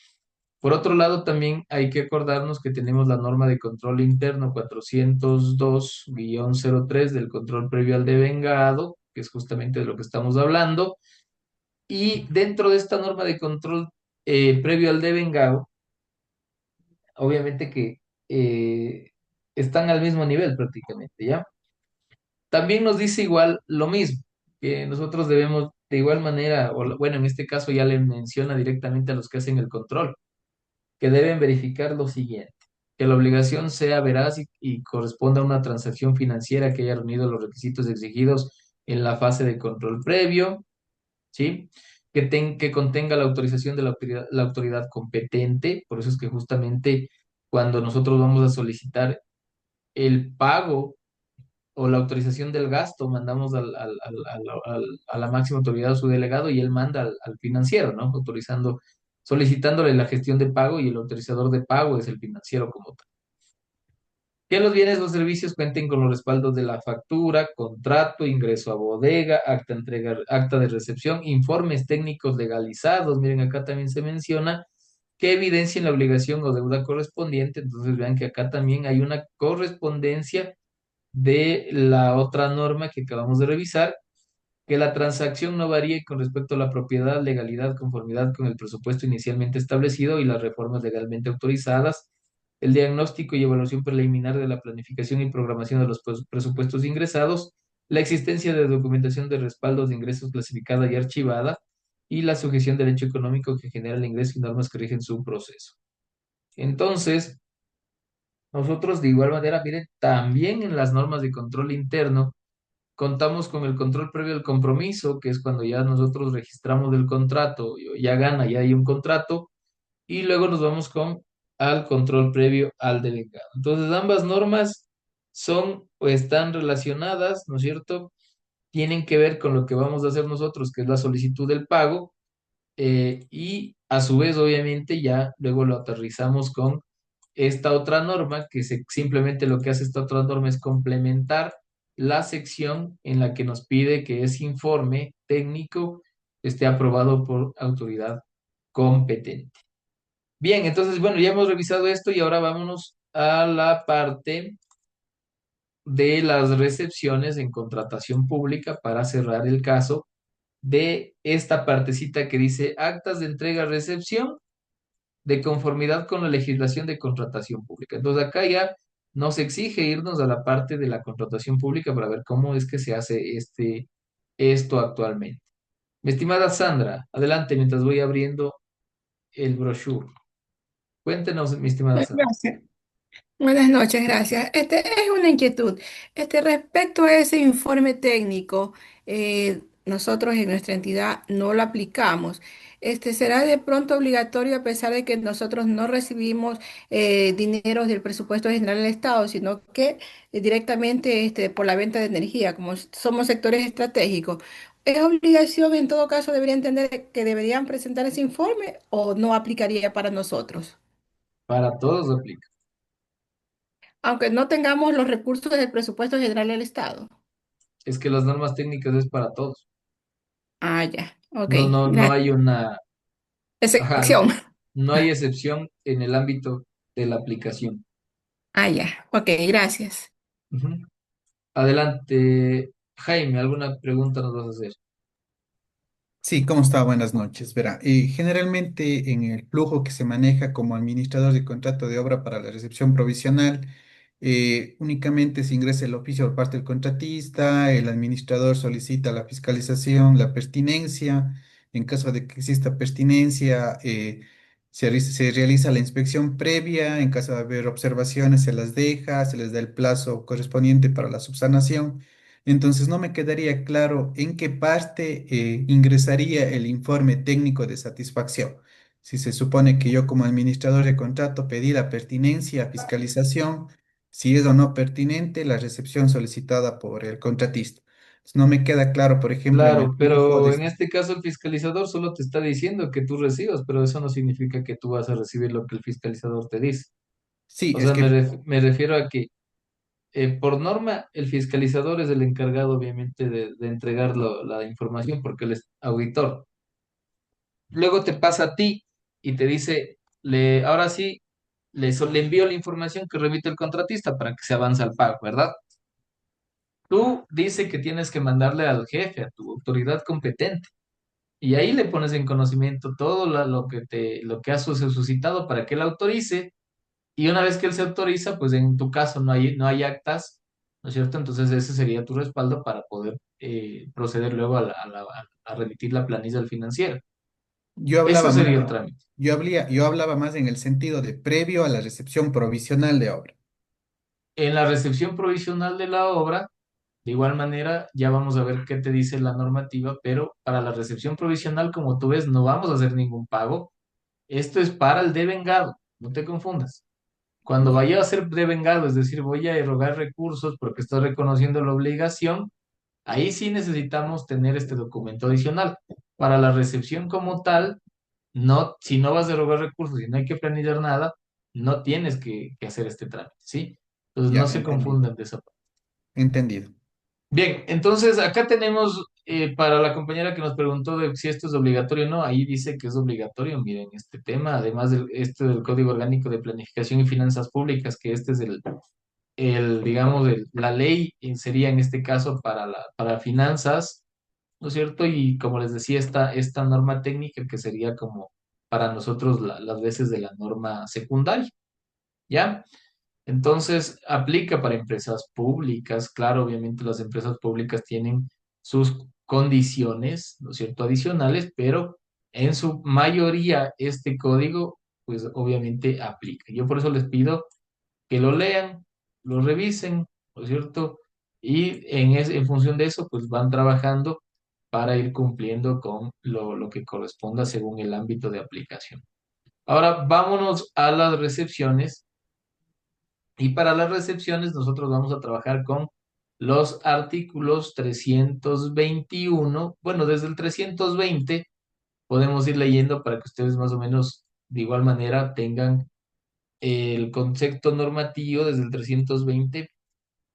Por otro lado, también hay que acordarnos que tenemos la norma de control interno 402-03 del control previo al devengado, que es justamente de lo que estamos hablando, y dentro de esta norma de control previo al devengado, obviamente que eh, están al mismo nivel prácticamente, ¿ya? También nos dice igual lo mismo, que nosotros debemos de igual manera, bueno, en este caso ya le menciona directamente a los que hacen el control, que deben verificar lo siguiente, que la obligación sea veraz y corresponda a una transacción financiera que haya reunido los requisitos exigidos en la fase de control previo, ¿sí? Que contenga la autorización de la autoridad competente, por eso es que justamente cuando nosotros vamos a solicitar el pago o la autorización del gasto, mandamos a la máxima autoridad a su delegado y él manda al financiero, ¿no? Solicitándole la gestión de pago y el autorizador de pago es el financiero como tal. Que los bienes o servicios cuenten con los respaldos de la factura, contrato, ingreso a bodega, acta de recepción, informes técnicos legalizados. Miren, acá también se menciona que evidencien la obligación o deuda correspondiente. Entonces vean que acá también hay una correspondencia de la otra norma que acabamos de revisar, que la transacción no varíe con respecto a la propiedad, legalidad, conformidad con el presupuesto inicialmente establecido y las reformas legalmente autorizadas, el diagnóstico y evaluación preliminar de la planificación y programación de los presupuestos ingresados, la existencia de documentación de respaldos de ingresos clasificada y archivada, y la sujeción del hecho económico que genera el ingreso y normas que rigen su proceso. Entonces, nosotros de igual manera, miren, también en las normas de control interno, contamos con el control previo al compromiso, que es cuando ya nosotros registramos el contrato, ya gana, ya hay un contrato, y luego nos vamos al control previo al devengado. Entonces, ambas normas son o están relacionadas, ¿no es cierto? Tienen que ver con lo que vamos a hacer nosotros, que es la solicitud del pago, y a su vez, obviamente, ya luego lo aterrizamos con esta otra norma, que simplemente lo que hace esta otra norma es complementar la sección en la que nos pide que ese informe técnico esté aprobado por autoridad competente. Bien, entonces, bueno, ya hemos revisado esto y ahora vámonos a la parte de las recepciones en contratación pública para cerrar el caso de esta partecita que dice actas de entrega-recepción de conformidad con la legislación de contratación pública. Entonces acá ya nos exige irnos a la parte de la contratación pública para ver cómo es que se hace esto actualmente. Mi estimada Sandra, adelante mientras voy abriendo el brochure. Cuéntenos, mi estimada Sandra. Gracias. Buenas noches, gracias. Es una inquietud. Respecto a ese informe técnico, nosotros en nuestra entidad no lo aplicamos. ¿Será de pronto obligatorio a pesar de que nosotros no recibimos dinero del presupuesto general del Estado, sino que directamente por la venta de energía, como somos sectores estratégicos? ¿Es obligación, en todo caso, debería entender que deberían presentar ese informe o no aplicaría para nosotros? Para todos aplica. Aunque no tengamos los recursos del presupuesto general del Estado. Es que las normas técnicas es para todos. Ah, ya, ok, No gracias. hay ajá, Excepción. no hay excepción en el ámbito de la aplicación. Ah, ya, ok, gracias. Ujú. Adelante, Jaime, ¿alguna pregunta nos vas a hacer? Sí, ¿cómo está? Buenas noches. Verá, generalmente en el flujo que se maneja como administrador de contrato de obra para la recepción provisional, únicamente se ingresa el oficio por parte del contratista, el administrador solicita la fiscalización, la pertinencia. En caso de que exista pertinencia, se realiza la inspección previa. En caso de haber observaciones, se las deja, se les da el plazo correspondiente para la subsanación. Entonces no me quedaría claro en qué parte ingresaría el informe técnico de satisfacción. Si se supone que yo como administrador de contrato pedí la pertinencia, fiscalización, si es o no pertinente la recepción solicitada por el contratista. No me queda claro, por ejemplo, en el Claro, flujo pero de... en este caso el fiscalizador solo te está diciendo que tú recibas, pero eso no significa que tú vas a recibir lo que el fiscalizador te dice. Sí, O es sea, que me refiero a que por norma el fiscalizador es el encargado obviamente de entregar la información porque él es auditor. Luego te pasa a ti y te dice, ahora sí, le envío la información que remite el contratista para que se avance al pago, ¿verdad? Tú dices que tienes que mandarle al jefe, a tu autoridad competente. Y ahí le pones en conocimiento todo lo que has suscitado para que él autorice. Y una vez que él se autoriza, pues en tu caso no hay actas, ¿no es cierto? Entonces ese sería tu respaldo para poder proceder luego a remitir la planilla al financiero. yo Eso hablaba más, sería el trámite. yo hablaba más en el sentido de previo a la recepción provisional de obra. En la recepción provisional de la obra, de igual manera, ya vamos a ver qué te dice la normativa, pero para la recepción provisional, como tú ves, no vamos a hacer ningún pago. Esto es para el devengado, no te confundas. Cuando vaya a ser devengado, es decir, voy a erogar recursos porque estoy reconociendo la obligación, ahí sí necesitamos tener este documento adicional. Para la recepción como tal, no, si no vas a erogar recursos y no hay que planear nada, no tienes que hacer este trámite, ¿sí? Entonces Ya, no se entendido. confundan de esa parte. Entendido. Bien, entonces acá tenemos para la compañera que nos preguntó de si esto es obligatorio o no, ahí dice que es obligatorio, miren, este tema, además del Código Orgánico de Planificación y Finanzas Públicas, que este es digamos, la ley sería en este caso para finanzas, ¿no es cierto? Y como les decía, esta norma técnica que sería como para nosotros las veces de la norma secundaria, ¿ya? Entonces, aplica para empresas públicas. Claro, obviamente las empresas públicas tienen sus condiciones, ¿no es cierto?, adicionales, pero en su mayoría este código, pues obviamente aplica. Yo por eso les pido que lo lean, lo revisen, ¿no es cierto? Y en función de eso, pues van trabajando para ir cumpliendo con lo que corresponda según el ámbito de aplicación. Ahora vámonos a las recepciones. Y para las recepciones nosotros vamos a trabajar con los artículos 321. Bueno, desde el 320 podemos ir leyendo para que ustedes más o menos de igual manera tengan el concepto normativo. Desde el 320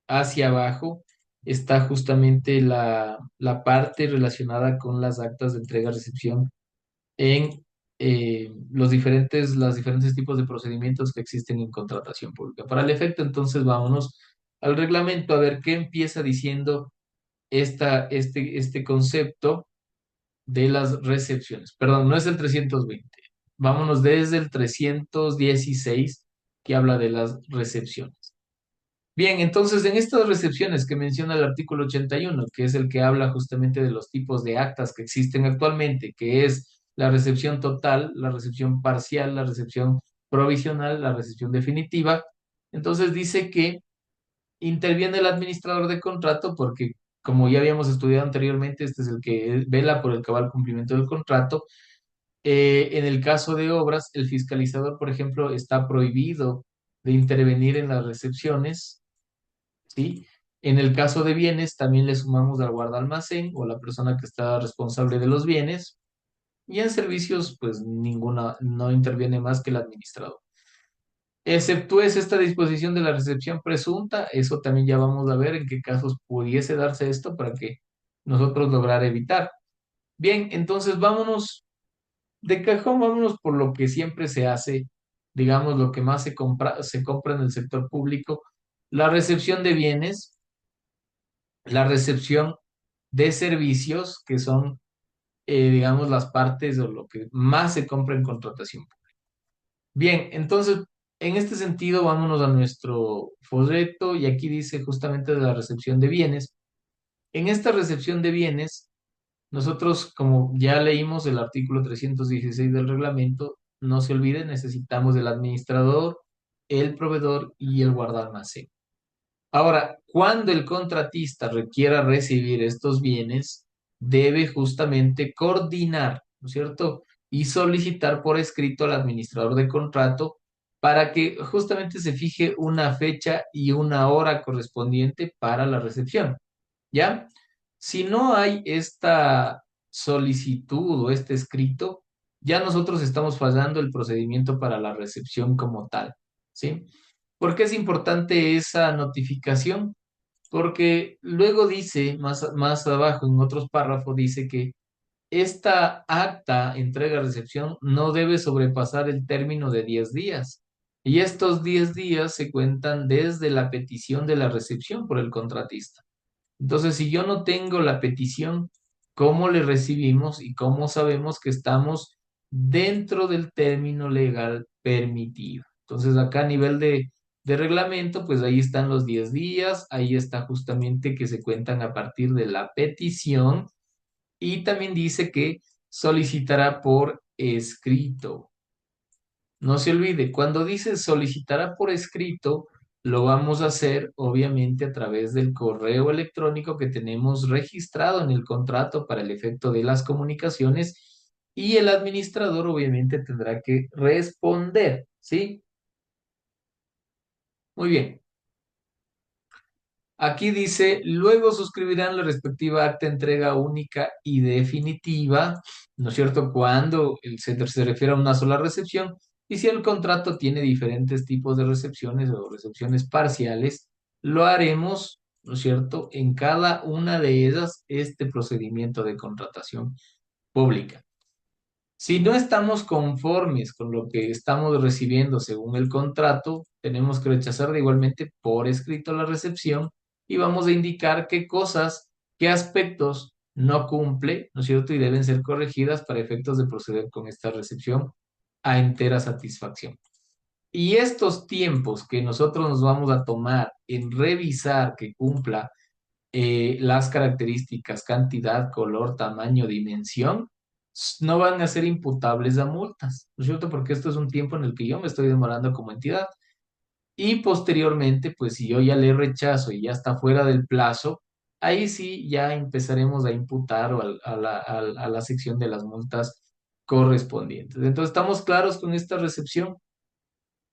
hacia abajo está justamente la parte relacionada con las actas de entrega-recepción en los diferentes tipos de procedimientos que existen en contratación pública. Para el efecto, entonces, vámonos al reglamento a ver qué empieza diciendo este concepto de las recepciones. Perdón, no es el 320. Vámonos desde el 316 que habla de las recepciones. Bien, entonces en estas recepciones que menciona el artículo 81, que es el que habla justamente de los tipos de actas que existen actualmente, que es la recepción total, la recepción parcial, la recepción provisional, la recepción definitiva, entonces dice que interviene el administrador de contrato porque, como ya habíamos estudiado anteriormente, este es el que vela por el cabal cumplimiento del contrato. En el caso de obras, el fiscalizador, por ejemplo, está prohibido de intervenir en las recepciones, ¿sí? En el caso de bienes, también le sumamos al guardalmacén o la persona que está responsable de los bienes. Y en servicios, pues ninguna, no interviene más que el administrador. Exceptúese esta disposición de la recepción presunta, eso también ya vamos a ver en qué casos pudiese darse esto para que nosotros lograr evitar. Bien, entonces vámonos de cajón, vámonos por lo que siempre se hace, digamos, lo que más se compra en el sector público, la recepción de bienes, la recepción de servicios, que son, digamos, las partes o lo que más se compra en contratación. Bien, entonces, en este sentido, vámonos a nuestro folleto y aquí dice justamente de la recepción de bienes. En esta recepción de bienes, nosotros, como ya leímos el artículo 316 del reglamento, no se olvide, necesitamos el administrador, el proveedor y el guardalmacén. Ahora, cuando el contratista requiera recibir estos bienes, debe justamente coordinar, ¿no es cierto? Y solicitar por escrito al administrador de contrato para que justamente se fije una fecha y una hora correspondiente para la recepción, ¿ya? Si no hay esta solicitud o este escrito, ya nosotros estamos fallando el procedimiento para la recepción como tal, ¿sí? ¿Por qué es importante esa notificación? Porque luego dice, más abajo en otros párrafos, dice que esta acta, entrega-recepción, no debe sobrepasar el término de 10 días. Y estos 10 días se cuentan desde la petición de la recepción por el contratista. Entonces, si yo no tengo la petición, ¿cómo le recibimos y cómo sabemos que estamos dentro del término legal permitido? Entonces, acá a nivel de reglamento, pues ahí están los 10 días, ahí está justamente que se cuentan a partir de la petición y también dice que solicitará por escrito. No se olvide, cuando dice solicitará por escrito, lo vamos a hacer obviamente a través del correo electrónico que tenemos registrado en el contrato para el efecto de las comunicaciones y el administrador obviamente tendrá que responder, ¿sí? Muy bien. Aquí dice, luego suscribirán la respectiva acta de entrega única y definitiva, ¿no es cierto? Cuando se refiere a una sola recepción y si el contrato tiene diferentes tipos de recepciones o recepciones parciales, lo haremos, ¿no es cierto? En cada una de ellas este procedimiento de contratación pública. Si no estamos conformes con lo que estamos recibiendo según el contrato, tenemos que rechazar de igualmente por escrito la recepción y vamos a indicar qué cosas, qué aspectos no cumple, ¿no es cierto? Y deben ser corregidas para efectos de proceder con esta recepción a entera satisfacción. Y estos tiempos que nosotros nos vamos a tomar en revisar que cumpla las características, cantidad, color, tamaño, dimensión, no van a ser imputables a multas, ¿no es cierto? Porque esto es un tiempo en el que yo me estoy demorando como entidad. Y posteriormente, pues si yo ya le rechazo y ya está fuera del plazo, ahí sí ya empezaremos a imputar o a la sección de las multas correspondientes. Entonces, ¿estamos claros con esta recepción?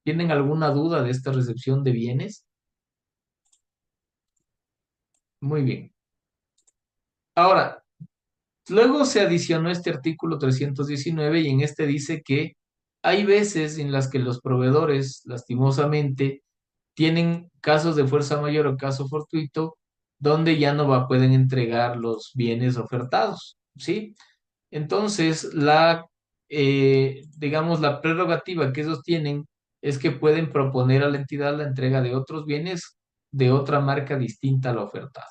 ¿Tienen alguna duda de esta recepción de bienes? Muy bien. Ahora, luego se adicionó este artículo 319 y en este dice que hay veces en las que los proveedores, lastimosamente, tienen casos de fuerza mayor o caso fortuito donde ya no pueden entregar los bienes ofertados, ¿sí? Entonces, digamos, la prerrogativa que ellos tienen es que pueden proponer a la entidad la entrega de otros bienes de otra marca distinta a la ofertada.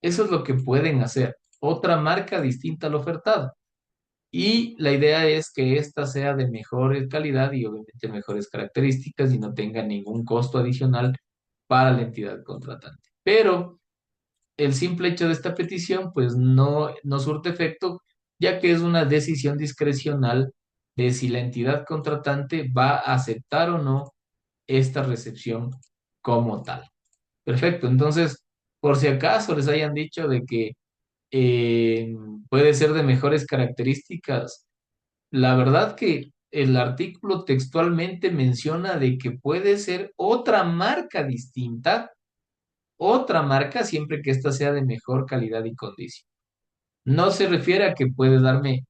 Eso es lo que pueden hacer, otra marca distinta a la ofertada. Y la idea es que ésta sea de mejor calidad y obviamente mejores características y no tenga ningún costo adicional para la entidad contratante. Pero el simple hecho de esta petición pues no surte efecto, ya que es una decisión discrecional de si la entidad contratante va a aceptar o no esta recepción como tal. Perfecto, entonces, por si acaso les hayan dicho de que eh, puede ser de mejores características, la verdad que el artículo textualmente menciona de que puede ser otra marca siempre que ésta sea de mejor calidad y condición. No se refiere a que puede darme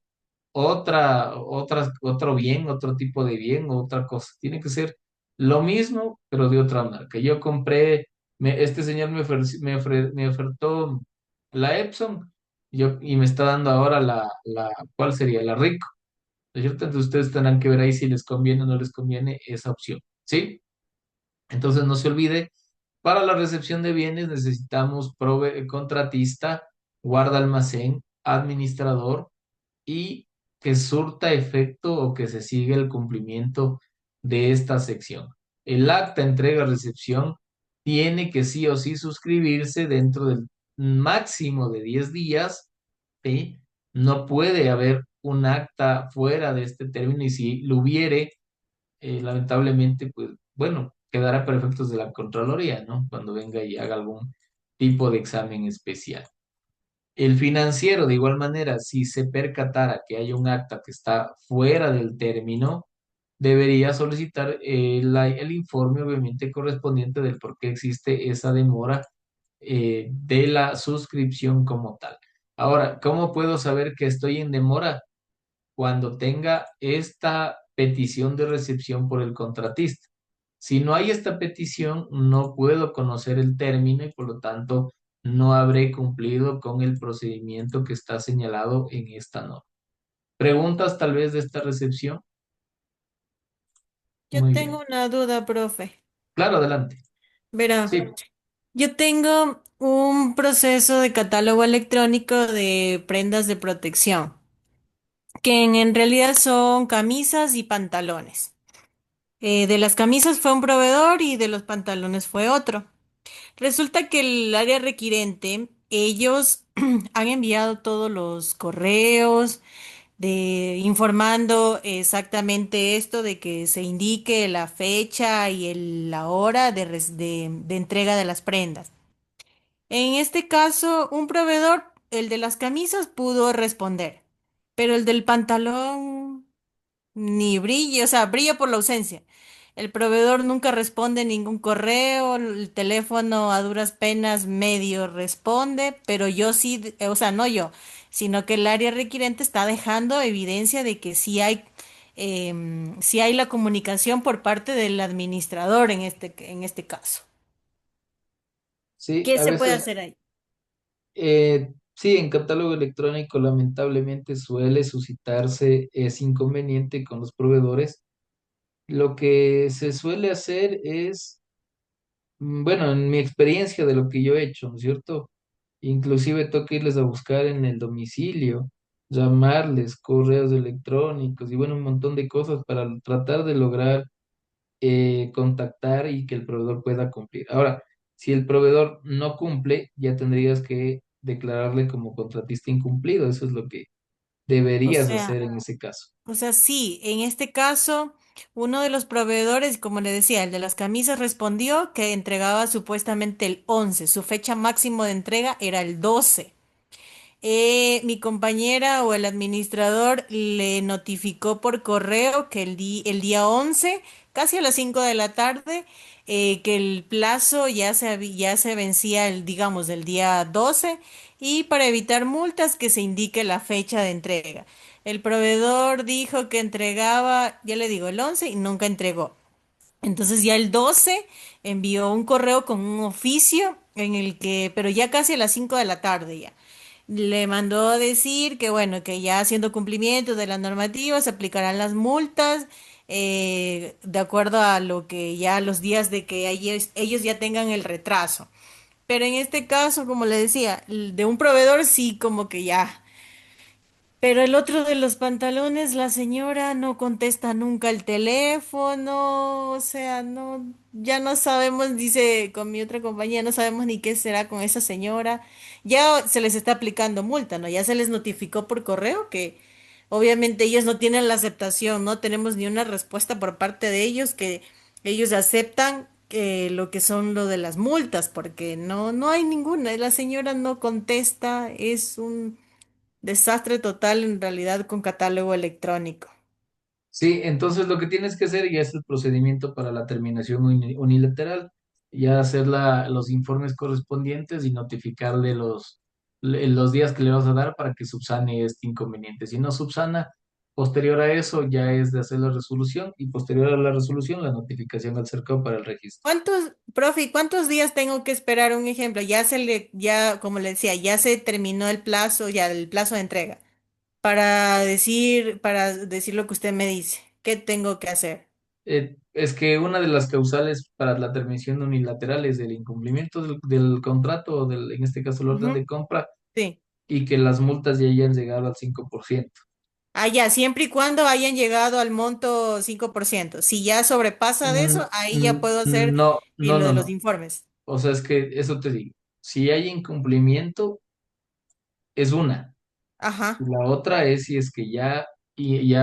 otro bien, otro tipo de bien o otra cosa. Tiene que ser lo mismo, pero de otra marca. Yo compré, este señor me ofertó la Epson y me está dando ahora ¿cuál sería? La Rico. ¿No es cierto? Entonces ustedes tendrán que ver ahí si les conviene o no les conviene esa opción. ¿Sí? Entonces no se olvide, para la recepción de bienes necesitamos contratista, guarda almacén, administrador y que surta efecto o que se siga el cumplimiento de esta sección. El acta entrega-recepción tiene que sí o sí suscribirse dentro del máximo de 10 días, ¿sí? No puede haber un acta fuera de este término y si lo hubiere, lamentablemente, pues bueno, quedará para efectos de la Contraloría, ¿no? Cuando venga y haga algún tipo de examen especial. El financiero, de igual manera, si se percatara que hay un acta que está fuera del término, debería solicitar el informe, obviamente, correspondiente del por qué existe esa demora de la suscripción como tal. Ahora, ¿cómo puedo saber que estoy en demora? Cuando tenga esta petición de recepción por el contratista. Si no hay esta petición, no puedo conocer el término y por lo tanto no habré cumplido con el procedimiento que está señalado en esta norma. ¿Preguntas tal vez de esta recepción? Yo Muy bien. tengo una duda, profe. Claro, adelante. Verá, Sí, yo tengo un proceso de catálogo electrónico de prendas de protección, que en realidad son camisas y pantalones. De las camisas fue un proveedor y de los pantalones fue otro. Resulta que el área requirente, ellos han enviado todos los correos informando exactamente esto de que se indique la fecha y la hora de entrega de las prendas. En este caso, un proveedor, el de las camisas, pudo responder, pero el del pantalón ni brilla, o sea, brilla por la ausencia. El proveedor nunca responde ningún correo, el teléfono a duras penas medio responde, pero yo sí, o sea, no yo, sino que el área requirente está dejando evidencia de que sí hay la comunicación por parte del administrador en este caso. sí, ¿Qué a se puede veces, hacer ahí? sí, en catálogo electrónico lamentablemente suele suscitarse ese inconveniente con los proveedores. Lo que se suele hacer es bueno, en mi experiencia de lo que yo he hecho, ¿no es cierto? Inclusive tengo que irles a buscar en el domicilio, llamarles, correos electrónicos y bueno, un montón de cosas para tratar de lograr contactar y que el proveedor pueda cumplir. Ahora, si el proveedor no cumple, ya tendrías que declararle como contratista incumplido. Eso es lo que O deberías sea, hacer en ese caso. O sea, sí, en este caso, uno de los proveedores, como le decía, el de las camisas respondió que entregaba supuestamente el 11, su fecha máximo de entrega era el 12. mi compañera o el administrador le notificó por correo que el día 11, casi a las 5 de la tarde, que el plazo ya se vencía digamos, del día 12 y para evitar multas que se indique la fecha de entrega. El proveedor dijo que entregaba, ya le digo, el 11 y nunca entregó. Entonces ya el 12 envió un correo con un oficio en el que, pero ya casi a las 5 de la tarde ya. Le mandó a decir que bueno, que ya haciendo cumplimiento de la normativa se aplicarán las multas de acuerdo a lo que ya los días de que ellos ya tengan el retraso. Pero en este caso, como le decía, de un proveedor sí como que ya. Pero el otro de los pantalones, la señora no contesta nunca el teléfono, o sea, no, ya no sabemos, dice con mi otra compañía, no sabemos ni qué será con esa señora. Ya se les está aplicando multa, ¿no? Ya se les notificó por correo que obviamente ellos no tienen la aceptación, no tenemos ni una respuesta por parte de ellos que ellos aceptan lo que son lo de las multas, porque no hay ninguna, la señora no contesta, es un desastre total en realidad con catálogo electrónico. Sí, entonces lo que tienes que hacer ya es el procedimiento para la terminación unilateral, ya hacer los informes correspondientes y notificarle los días que le vas a dar para que subsane este inconveniente. Si no subsana, posterior a eso ya es de hacer la resolución y posterior a la resolución la notificación al cercado para el registro. ¿Cuántos días tengo que esperar? Un ejemplo, ya, como le decía, ya se terminó el plazo, ya el plazo de entrega. Para decir lo que usted me dice, ¿qué tengo que hacer? Es que una de las causales para la terminación unilateral es el incumplimiento del contrato, o en este caso el orden Ujú, de compra, sí. y que las multas ya hayan llegado al 5%. Ah, ya, siempre y cuando hayan llegado al monto 5%. Si ya sobrepasa de eso, ahí ya puedo hacer No, no, lo no, de los no. informes. O sea, es que eso te digo. Si hay incumplimiento, es una. Y Ajá, la otra es si es que ya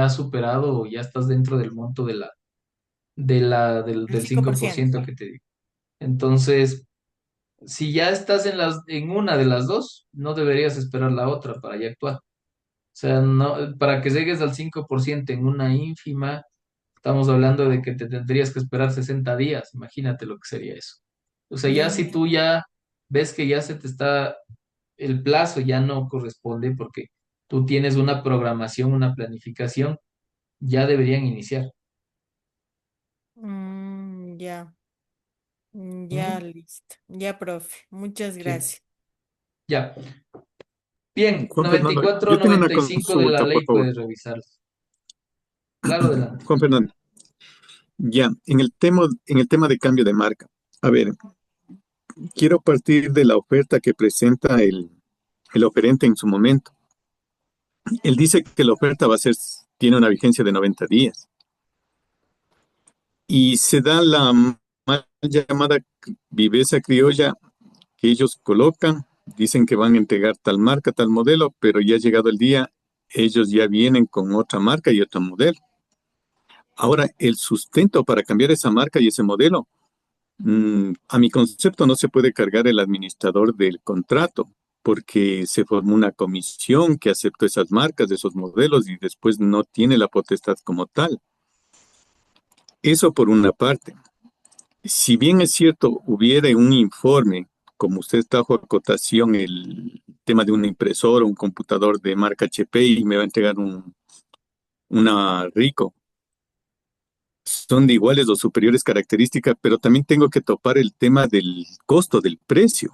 has superado o ya estás dentro del monto el del cinco por cinco por ciento. ciento que te digo. Entonces, si ya estás en una de las dos, no deberías esperar la otra para ya actuar. O sea, no, para que llegues al 5% en una ínfima, estamos hablando de que te tendrías que esperar 60 días. Imagínate lo que sería eso. O sea, ya si tú ya ves que ya se te está, el plazo ya no corresponde porque tú tienes una programación, una planificación, ya deberían iniciar. Ya, ya, Ujú. listo. Ya, profe. Muchas Sí. gracias. Ya. Bien, Juan noventa y Fernando, cuatro yo tengo una noventa y cinco de la consulta, por ley favor. puedes revisarlo. Claro, adelante. Juan Fernando, ya, en el tema de cambio de marca. A ver, quiero partir de la oferta que presenta el oferente en su momento. Él dice que la oferta tiene una vigencia de 90 días y se da la mal llamada viveza criolla que ellos colocan, dicen que van a entregar tal marca, tal modelo, pero ya llegado el día, ellos ya vienen con otra marca y otro modelo. Ahora, el sustento para cambiar esa marca y ese modelo, a mi concepto no se puede cargar el administrador del contrato, porque se formó una comisión que aceptó esas marcas, esos modelos y después no tiene la potestad como tal. Eso por una parte. Si bien es cierto, hubiera un informe, como usted trajo a cotación el tema de una impresora, un computador de marca HP y me va a entregar una Rico, son de iguales o superiores características, pero también tengo que topar el tema del costo, del precio.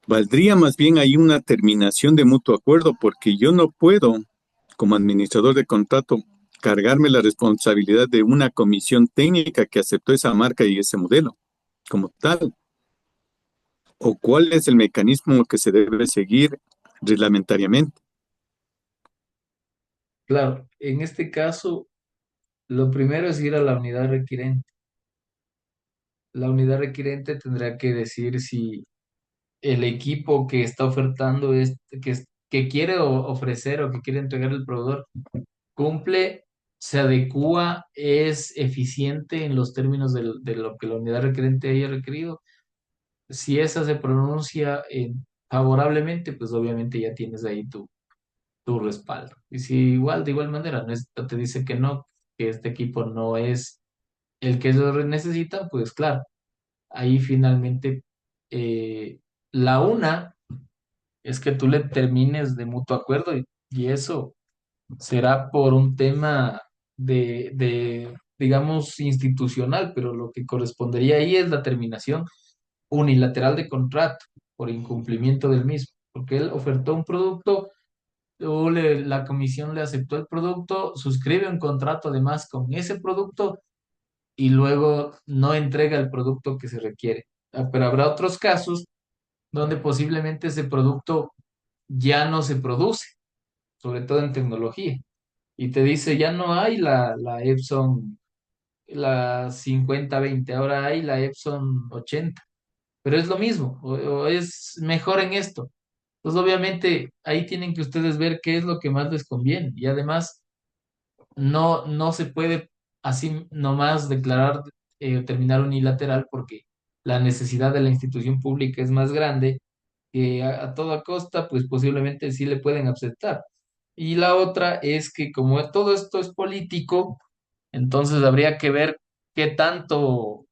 Valdría más bien ahí una terminación de mutuo acuerdo, porque yo no puedo, como administrador de contrato, cargarme la responsabilidad de una comisión técnica que aceptó esa marca y ese modelo como tal. ¿O cuál es el mecanismo que se debe seguir reglamentariamente? Claro, en este caso, lo primero es ir a la unidad requirente. La unidad requirente tendrá que decir si el equipo que está ofertando, que quiere ofrecer o que quiere entregar el proveedor, cumple, se adecúa, es eficiente en los términos de lo que la unidad requerente haya requerido. Si esa se pronuncia favorablemente, pues obviamente ya tienes ahí tu respaldo. Y si igual, de igual manera, no te dice que no, que este equipo no es el que ellos necesitan, pues claro, ahí finalmente la una es que tú le termines de mutuo acuerdo y eso será por un tema digamos, institucional, pero lo que correspondería ahí es la terminación unilateral de contrato por incumplimiento del mismo, porque él ofertó un producto, la comisión le aceptó el producto, suscribe un contrato además con ese producto y luego no entrega el producto que se requiere. Pero habrá otros casos donde posiblemente ese producto ya no se produce, sobre todo en tecnología. Y te dice, ya no hay la Epson, la 5020, ahora hay la Epson 80, pero es lo mismo, o es mejor en esto. Entonces, obviamente, ahí tienen que ustedes ver qué es lo que más les conviene. Y además, no se puede así nomás declarar terminar unilateral porque la necesidad de la institución pública es más grande que a toda costa, pues posiblemente sí le pueden aceptar. Y la otra es que como todo esto es político, entonces habría que ver qué tanto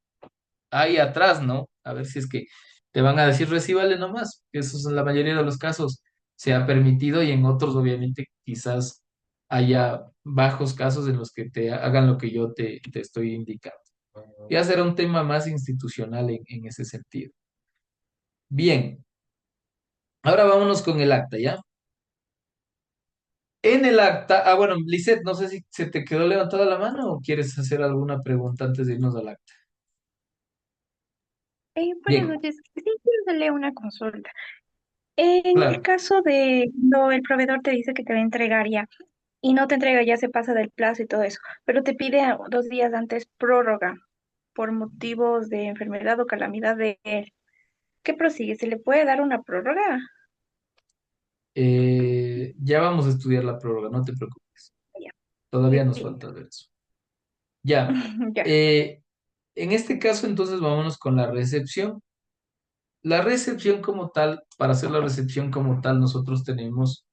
hay atrás, ¿no? A ver si es que te van a decir recíbale nomás, que eso en la mayoría de los casos se ha permitido y en otros obviamente quizás haya bajos casos en los que te hagan lo que yo te estoy indicando. Ya será un tema más institucional en ese sentido. Bien, ahora vámonos con el acta, ¿ya? En el acta, bueno, Lisette, no sé si se te quedó levantada la mano o quieres hacer alguna pregunta antes de irnos al acta. Buenas Bien, noches. Sí, quiero hacerle una consulta. En el claro. caso de no, el proveedor te dice que te va a entregar ya y no te entrega, ya se pasa del plazo y todo eso, pero te pide 2 días antes prórroga por motivos de enfermedad o calamidad de él. ¿Qué prosigue? ¿Se le puede dar una prórroga? Ya vamos a estudiar la prórroga, no te preocupes. Ya, Todavía nos listo. falta ver eso. Ya. Ya. En este caso, entonces, vámonos con la recepción. La recepción como tal, para hacer la recepción como tal, nosotros tenemos,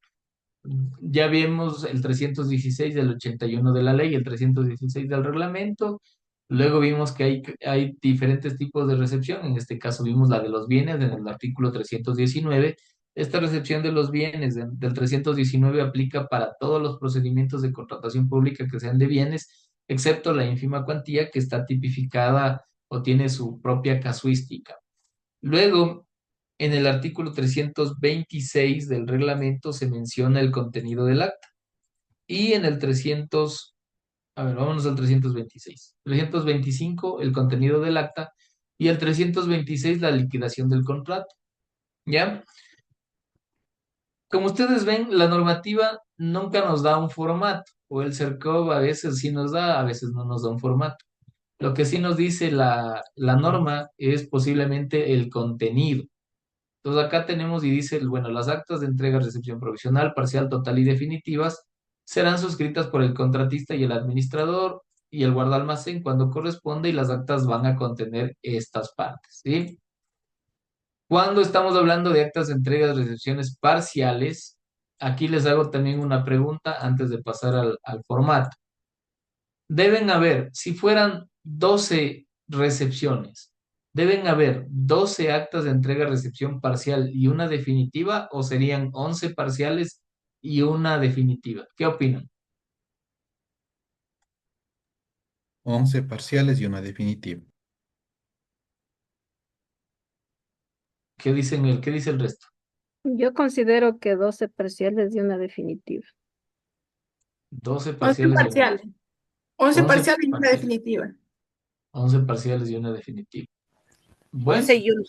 ya vimos el 316 del 81 de la ley, el 316 del reglamento. Luego vimos que hay diferentes tipos de recepción. En este caso vimos la de los bienes en el artículo 319. Esta recepción de los bienes del 319 aplica para todos los procedimientos de contratación pública que sean de bienes, excepto la ínfima cuantía que está tipificada o tiene su propia casuística. Luego, en el artículo 326 del reglamento se menciona el contenido del acta. Y en el 300, a ver, vámonos al 326. 325, el contenido del acta. Y el 326, la liquidación del contrato. ¿Ya? Como ustedes ven, la normativa nunca nos da un formato. O el CERCOV a veces sí nos da, a veces no nos da un formato. Lo que sí nos dice la norma es posiblemente el contenido. Entonces acá tenemos y dice, bueno, las actas de entrega, recepción provisional, parcial, total y definitivas serán suscritas por el contratista y el administrador y el guardalmacén cuando corresponde y las actas van a contener estas partes, ¿sí? Cuando estamos hablando de actas de entrega, recepciones parciales, aquí les hago también una pregunta antes de pasar al formato. Deben haber, si fueran 12 recepciones, deben haber 12 actas de entrega-recepción parcial y una definitiva, o serían 11 parciales y una definitiva. ¿Qué opinan? 11 parciales y una definitiva. ¿Qué dice el resto? Yo considero que 12 parciales y una definitiva. 12 11 parciales y una parciales. definitiva. 11 11 parciales y una parciales. definitiva. 11 parciales y una definitiva. Bueno, 11 y 1.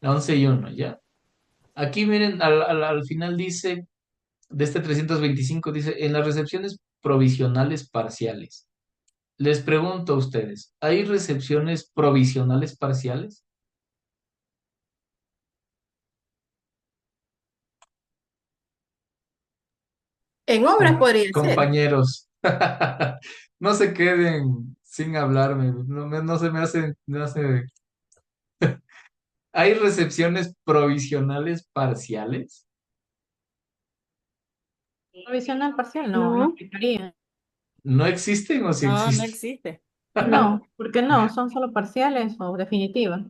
11 y uno, ¿ya? Aquí miren, al final dice, de este 325 dice, en las recepciones provisionales parciales. Les pregunto a ustedes, ¿hay recepciones provisionales parciales? En obras podría ser. Compañeros, no se queden sin hablarme, no se me hace ¿Hay recepciones provisionales parciales? Provisional parcial, no, no No, aplicaría. ¿No existen o sí No, no existen? existe. No, porque no, son solo parciales o definitivas.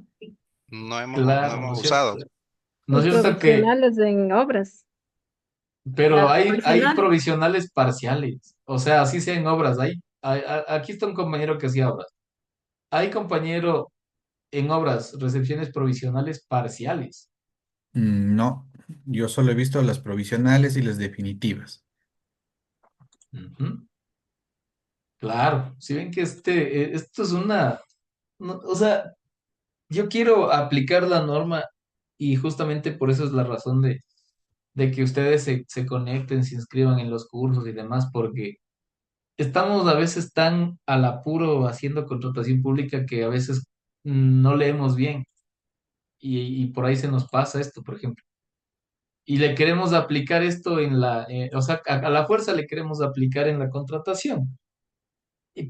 No Claro, ¿no es hemos cierto? usado. ¿No es y cierto que, provisionales en obras. pero Claro, hay provisional. provisionales parciales? O sea, así sean obras. Aquí está un compañero que hacía obras. Hay compañero en obras, recepciones provisionales parciales. No, yo solo he visto las provisionales y las definitivas. Ujú. Claro, si ven que esto es una, o sea, yo quiero aplicar la norma y justamente por eso es la razón de que ustedes se conecten, se inscriban en los cursos y demás, porque estamos a veces tan al apuro haciendo contratación pública que a veces no leemos bien y por ahí se nos pasa esto, por ejemplo. Y le queremos aplicar esto o sea, a la fuerza le queremos aplicar en la contratación.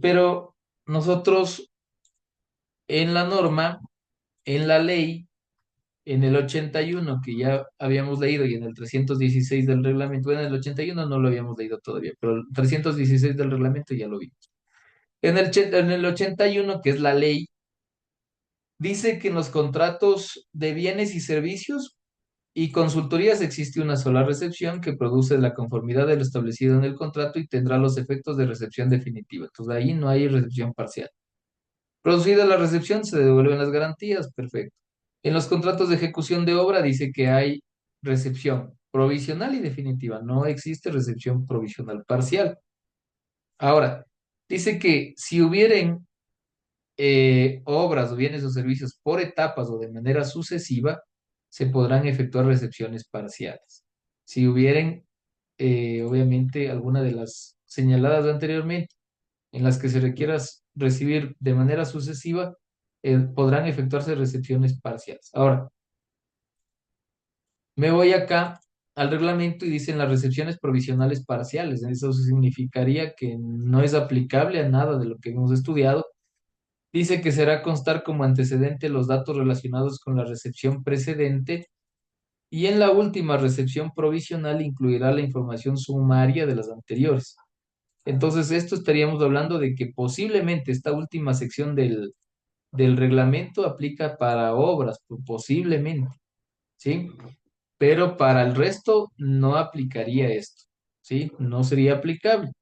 Pero nosotros en la norma, en la ley, en el 81 que ya habíamos leído y en el 316 del reglamento, bueno, en el 81 no lo habíamos leído todavía, pero el 316 del reglamento ya lo vimos. En el 81 que es la ley, dice que en los contratos de bienes y servicios y consultorías existe una sola recepción que produce la conformidad de lo establecido en el contrato y tendrá los efectos de recepción definitiva. Entonces ahí no hay recepción parcial. Producida la recepción, se devuelven las garantías, perfecto. En los contratos de ejecución de obra dice que hay recepción provisional y definitiva, no existe recepción provisional parcial. Ahora, dice que si hubieren obras o bienes o servicios por etapas o de manera sucesiva, se podrán efectuar recepciones parciales. Si hubieren, obviamente, alguna de las señaladas anteriormente, en las que se requiera recibir de manera sucesiva, podrán efectuarse recepciones parciales. Ahora, me voy acá al reglamento y dicen las recepciones provisionales parciales. Eso significaría que no es aplicable a nada de lo que hemos estudiado. Dice que será constar como antecedente los datos relacionados con la recepción precedente y en la última recepción provisional incluirá la información sumaria de las anteriores. Entonces, esto estaríamos hablando de que posiblemente esta última sección del reglamento aplica para obras, posiblemente, ¿sí? Pero para el resto no aplicaría esto, ¿sí? No sería aplicable.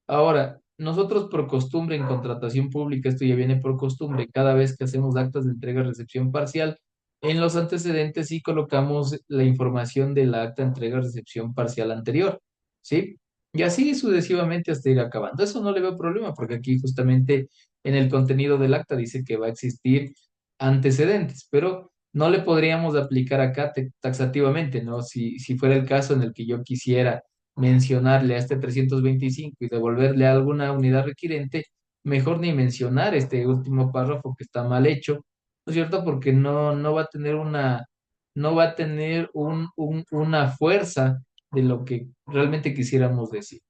Ahora, nosotros por costumbre en contratación pública, esto ya viene por costumbre, cada vez que hacemos actas de entrega-recepción parcial, en los antecedentes sí colocamos la información de la acta de entrega-recepción parcial anterior, ¿sí? Y así sucesivamente hasta ir acabando. Eso no le veo problema, porque aquí justamente en el contenido del acta dice que va a existir antecedentes, pero no le podríamos aplicar acá taxativamente, ¿no? Si fuera el caso en el que yo quisiera mencionarle a este 325 y devolverle a alguna unidad requirente, mejor ni mencionar este último párrafo que está mal hecho, ¿no es cierto? Porque no va a tener no va a tener una fuerza de lo que realmente quisiéramos decir,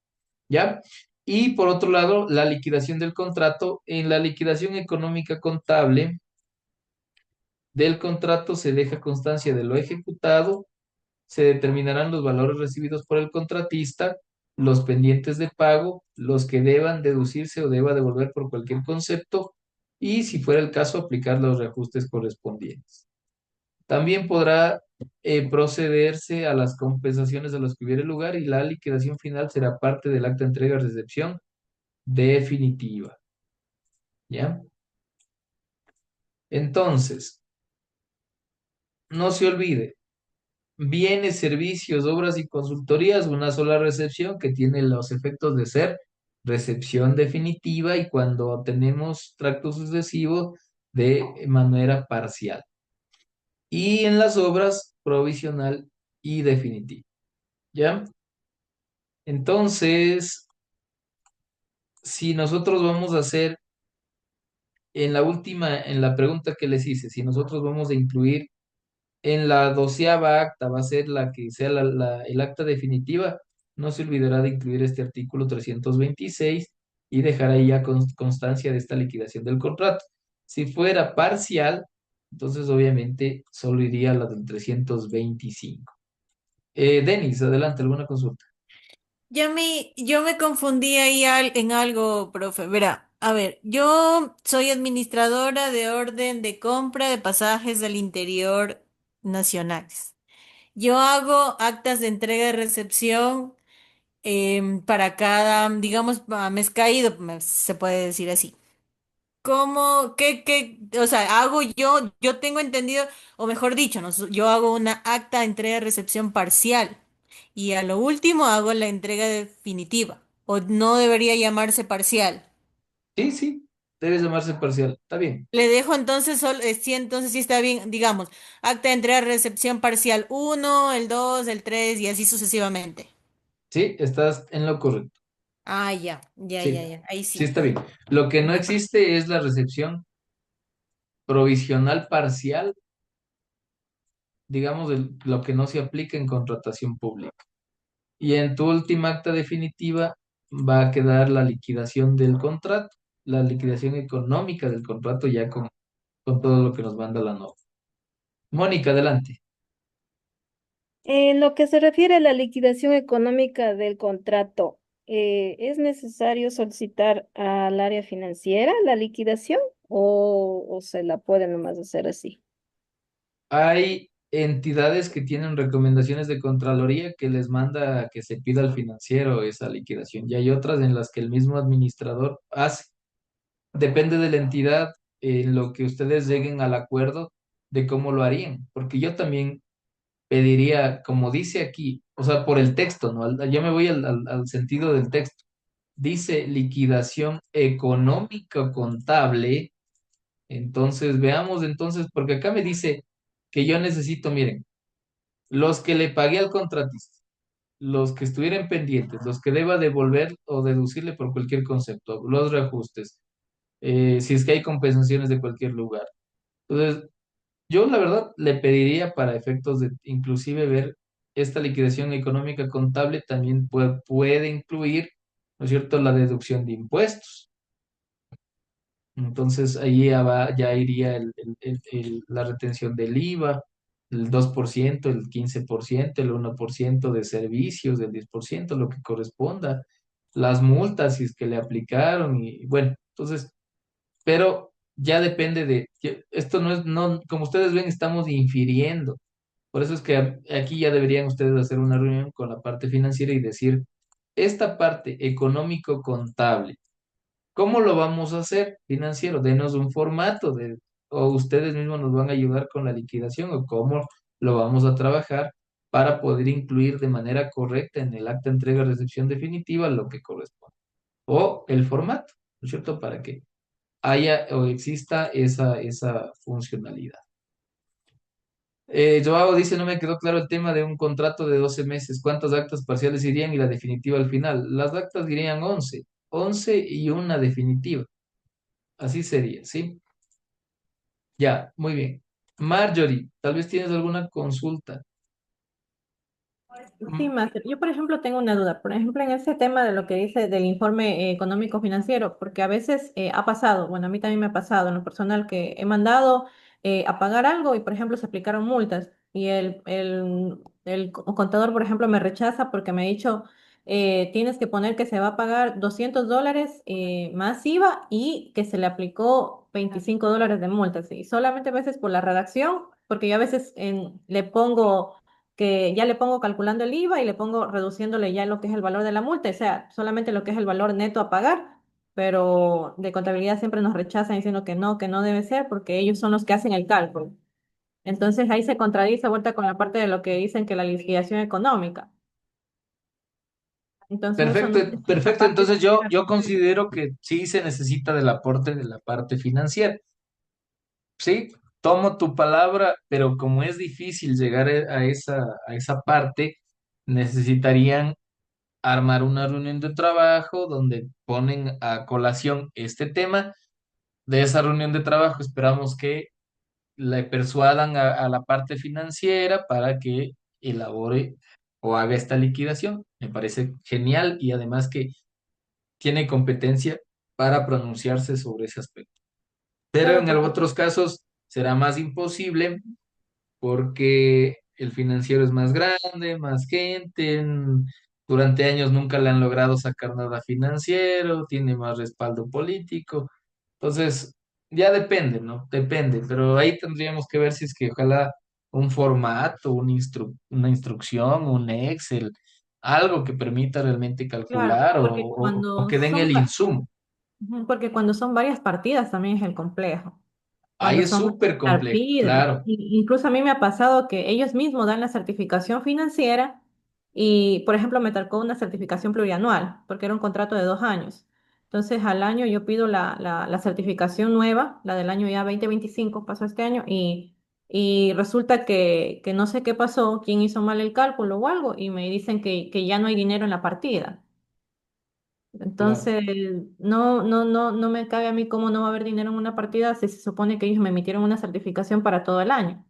¿ya? Y por otro lado, la liquidación del contrato. En la liquidación económica contable del contrato se deja constancia de lo ejecutado, se determinarán los valores recibidos por el contratista, los pendientes de pago, los que deban deducirse o deba devolver por cualquier concepto y, si fuera el caso, aplicar los reajustes correspondientes. También podrá procederse a las compensaciones a las que hubiere lugar y la liquidación final será parte del acta de entrega-recepción definitiva. ¿Ya? Entonces, no se olvide, bienes, servicios, obras y consultorías, una sola recepción que tiene los efectos de ser recepción definitiva y cuando tenemos tracto sucesivo de manera parcial. Y en las obras provisional y definitiva. ¿Ya? Entonces, si nosotros vamos a hacer en la última, en la pregunta que les hice, si nosotros vamos a incluir en la 12ª acta va a ser la que sea el acta definitiva. No se olvidará de incluir este artículo 326 y dejar ahí ya constancia de esta liquidación del contrato. Si fuera parcial, Entonces, obviamente, solo iría a la del 325. Denis, adelante, ¿alguna consulta? Yo me confundí ahí en algo, profe. Verá, a ver, yo soy administradora de orden de compra de pasajes del interior nacionales. Yo hago actas de entrega y recepción para cada, digamos, mes caído, se puede decir así. ¿Cómo, o sea, hago yo tengo entendido, o mejor dicho, no, yo hago una acta de entrega y recepción parcial y a lo último hago la entrega definitiva, o no debería llamarse parcial. Sí, sí, debe llamarse parcial. Está bien. Le dejo entonces, sí, entonces sí está bien, digamos, acta de entrega y recepción parcial uno, el 2, el 3 y así sucesivamente. Sí, estás en lo correcto. Ah, ya, Sí, ahí sí sí. está bien. Lo que no Ya. existe es la recepción provisional parcial, digamos, de lo que no se aplica en contratación pública. Y en tu última acta definitiva va a quedar la liquidación del contrato, la liquidación económica del contrato ya con todo lo que nos manda la norma. Mónica, adelante. En lo que se refiere a la liquidación económica del contrato, ¿es necesario solicitar al área financiera la liquidación o se la puede nomás hacer así? Hay entidades que tienen recomendaciones de Contraloría que les manda a que se pida al financiero esa liquidación. Y hay otras en las que el mismo administrador hace. Depende de la entidad en lo que ustedes lleguen al acuerdo de cómo lo harían. Porque yo también pediría, como dice aquí, o sea, por el texto, ¿no? Yo me voy al sentido del texto. Dice liquidación económica contable. Entonces, veamos entonces, porque acá me dice que yo necesito, miren, los que le pagué al contratista, los que estuvieran pendientes, los que deba devolver o deducirle por cualquier concepto, los reajustes, si es que hay compensaciones de cualquier lugar. Entonces, yo la verdad le pediría para efectos de inclusive ver esta liquidación económica contable también puede incluir, ¿no es cierto?, la deducción de impuestos. Entonces ahí ya iría la retención del IVA, el 2%, el 15%, el 1% de servicios, del 10%, lo que corresponda, las multas si es que le aplicaron y bueno, entonces, pero ya depende esto no es, no, como ustedes ven, estamos infiriendo. Por eso es que aquí ya deberían ustedes hacer una reunión con la parte financiera y decir, esta parte económico-contable. ¿Cómo lo vamos a hacer financiero? Denos un formato o ustedes mismos nos van a ayudar con la liquidación o cómo lo vamos a trabajar para poder incluir de manera correcta en el acta de entrega-recepción definitiva lo que corresponde. O el formato, ¿no es cierto? Para que haya o exista esa funcionalidad. Joao dice, no me quedó claro el tema de un contrato de 12 meses. ¿Cuántas actas parciales irían y la definitiva al final? Las actas irían 11 y una definitiva. Así sería, ¿sí? Ya, muy bien. Marjorie, tal vez tienes alguna consulta. Sí, Mm, Master. Yo, por ejemplo, tengo una duda. Por ejemplo, en ese tema de lo que dice del informe económico financiero, porque a veces ha pasado, bueno, a mí también me ha pasado en lo personal que he mandado a pagar algo y, por ejemplo, se aplicaron multas y el contador, por ejemplo, me rechaza porque me ha dicho, tienes que poner que se va a pagar $200 más IVA y que se le aplicó $25 de multas. Y solamente a veces por la redacción, porque yo a veces le pongo que ya le pongo calculando el IVA y le pongo reduciéndole ya lo que es el valor de la multa, o sea, solamente lo que es el valor neto a pagar, pero de contabilidad siempre nos rechazan diciendo que no debe ser porque ellos son los que hacen el cálculo. Entonces ahí se contradice vuelta con la parte de lo que dicen que la liquidación económica. Entonces eso Perfecto, no sé si esa perfecto. parte Entonces yo, pudiera yo cumplir. considero que sí se necesita del aporte de la parte financiera. Sí, tomo tu palabra, pero como es difícil llegar a esa parte, necesitarían armar una reunión de trabajo donde ponen a colación este tema. De esa reunión de trabajo esperamos que le persuadan a la parte financiera para que elabore o haga esta liquidación. Me parece genial y además que tiene competencia para pronunciarse sobre ese aspecto. Pero Claro, en porque otros casos será más imposible porque el financiero es más grande, más gente, durante años nunca le han logrado sacar nada financiero, tiene más respaldo político. Entonces, ya depende, ¿no? Depende, pero ahí tendríamos que ver si es que ojalá un formato, una instrucción, un Excel, algo que permita realmente Claro, calcular porque o que den el insumo. porque cuando son varias partidas también es el complejo. Ahí Cuando es son súper complejo, partidas. claro, Incluso a mí me ha pasado que ellos mismos dan la certificación financiera y, por ejemplo, me tocó una certificación plurianual porque era un contrato de 2 años. Entonces, al año yo pido la certificación nueva, la del año ya 2025 pasó este año, y resulta que no sé qué pasó, quién hizo mal el cálculo o algo, y me dicen que ya no hay dinero en la partida. claro, Entonces, no me cabe a mí cómo no va a haber dinero en una partida si se supone que ellos me emitieron una certificación para todo el año.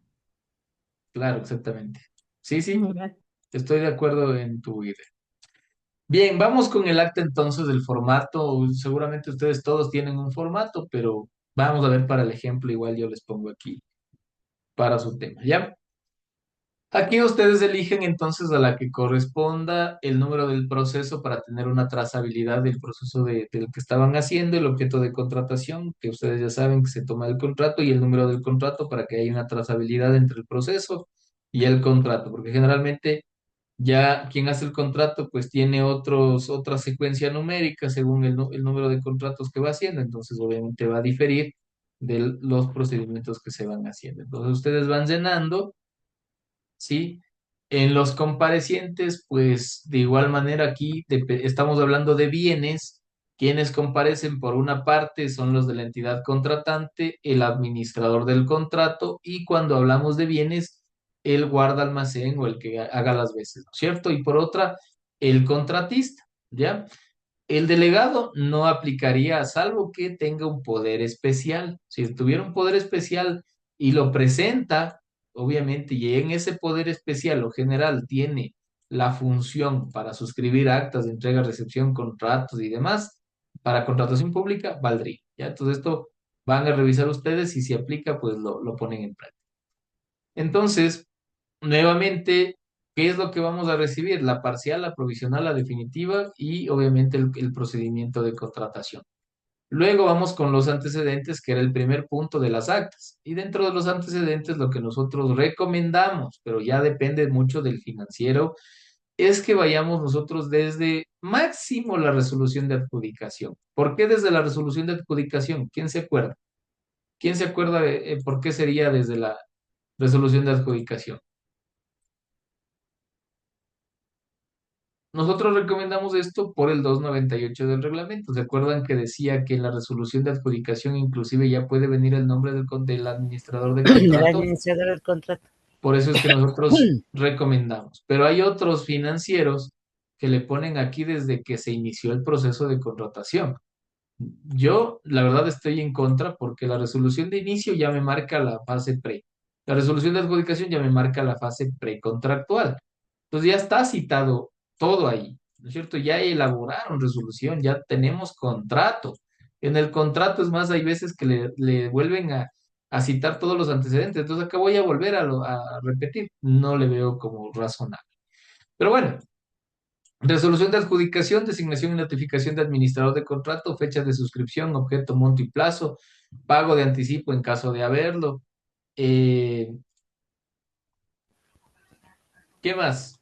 claro, exactamente. Sí, sí, Ujú. estoy de acuerdo en tu idea. Bien, vamos con el acta entonces del formato. Seguramente ustedes todos tienen un formato, pero vamos a ver para el ejemplo, igual yo les pongo aquí para su tema, ¿ya? Aquí ustedes eligen entonces a la que corresponda el número del proceso para tener una trazabilidad del proceso del que estaban haciendo, el objeto de contratación, que ustedes ya saben que se toma el contrato, y el número del contrato para que haya una trazabilidad entre el proceso y el contrato, porque generalmente ya quien hace el contrato pues tiene otra secuencia numérica según el número de contratos que va haciendo, entonces obviamente va a diferir de los procedimientos que se van haciendo. Entonces ustedes van llenando, ¿sí? En los comparecientes, pues de igual manera aquí estamos hablando de bienes. Quienes comparecen por una parte son los de la entidad contratante, el administrador del contrato, y cuando hablamos de bienes, el guarda almacén o el que haga las veces, ¿no es cierto? Y por otra, el contratista, ¿ya? El delegado no aplicaría salvo que tenga un poder especial. Si tuviera un poder especial y lo presenta, obviamente, y en ese poder especial o general tiene la función para suscribir actas de entrega, recepción, contratos y demás, para contratación pública, valdría. ¿Ya? Entonces esto van a revisar ustedes y si aplica, pues lo ponen en práctica. Entonces, nuevamente, ¿qué es lo que vamos a recibir? La parcial, la provisional, la definitiva y obviamente el procedimiento de contratación. Luego vamos con los antecedentes, que era el primer punto de las actas. Y dentro de los antecedentes, lo que nosotros recomendamos, pero ya depende mucho del financiero, es que vayamos nosotros desde máximo la resolución de adjudicación. ¿Por qué desde la resolución de adjudicación? ¿Quién se acuerda? ¿Quién se acuerda de por qué sería desde la resolución de adjudicación? Nosotros recomendamos esto por el 298 del reglamento. ¿Se acuerdan que decía que en la resolución de adjudicación inclusive ya puede venir el nombre del administrador del del contrato? administrador del contrato. Por eso es que nosotros recomendamos. Pero hay otros financieros que le ponen aquí desde que se inició el proceso de contratación. Yo, la verdad, estoy en contra porque la resolución de inicio ya me marca la fase pre. La resolución de adjudicación ya me marca la fase precontractual. Entonces ya está citado todo ahí, ¿no es cierto? Ya elaboraron resolución, ya tenemos contrato. En el contrato, es más, hay veces que le vuelven a citar todos los antecedentes. Entonces acá voy a volver a repetir. No le veo como razonable. Pero bueno, resolución de adjudicación, designación y notificación de administrador de contrato, fecha de suscripción, objeto, monto y plazo, pago de anticipo en caso de haberlo. Eh, ¿Qué más?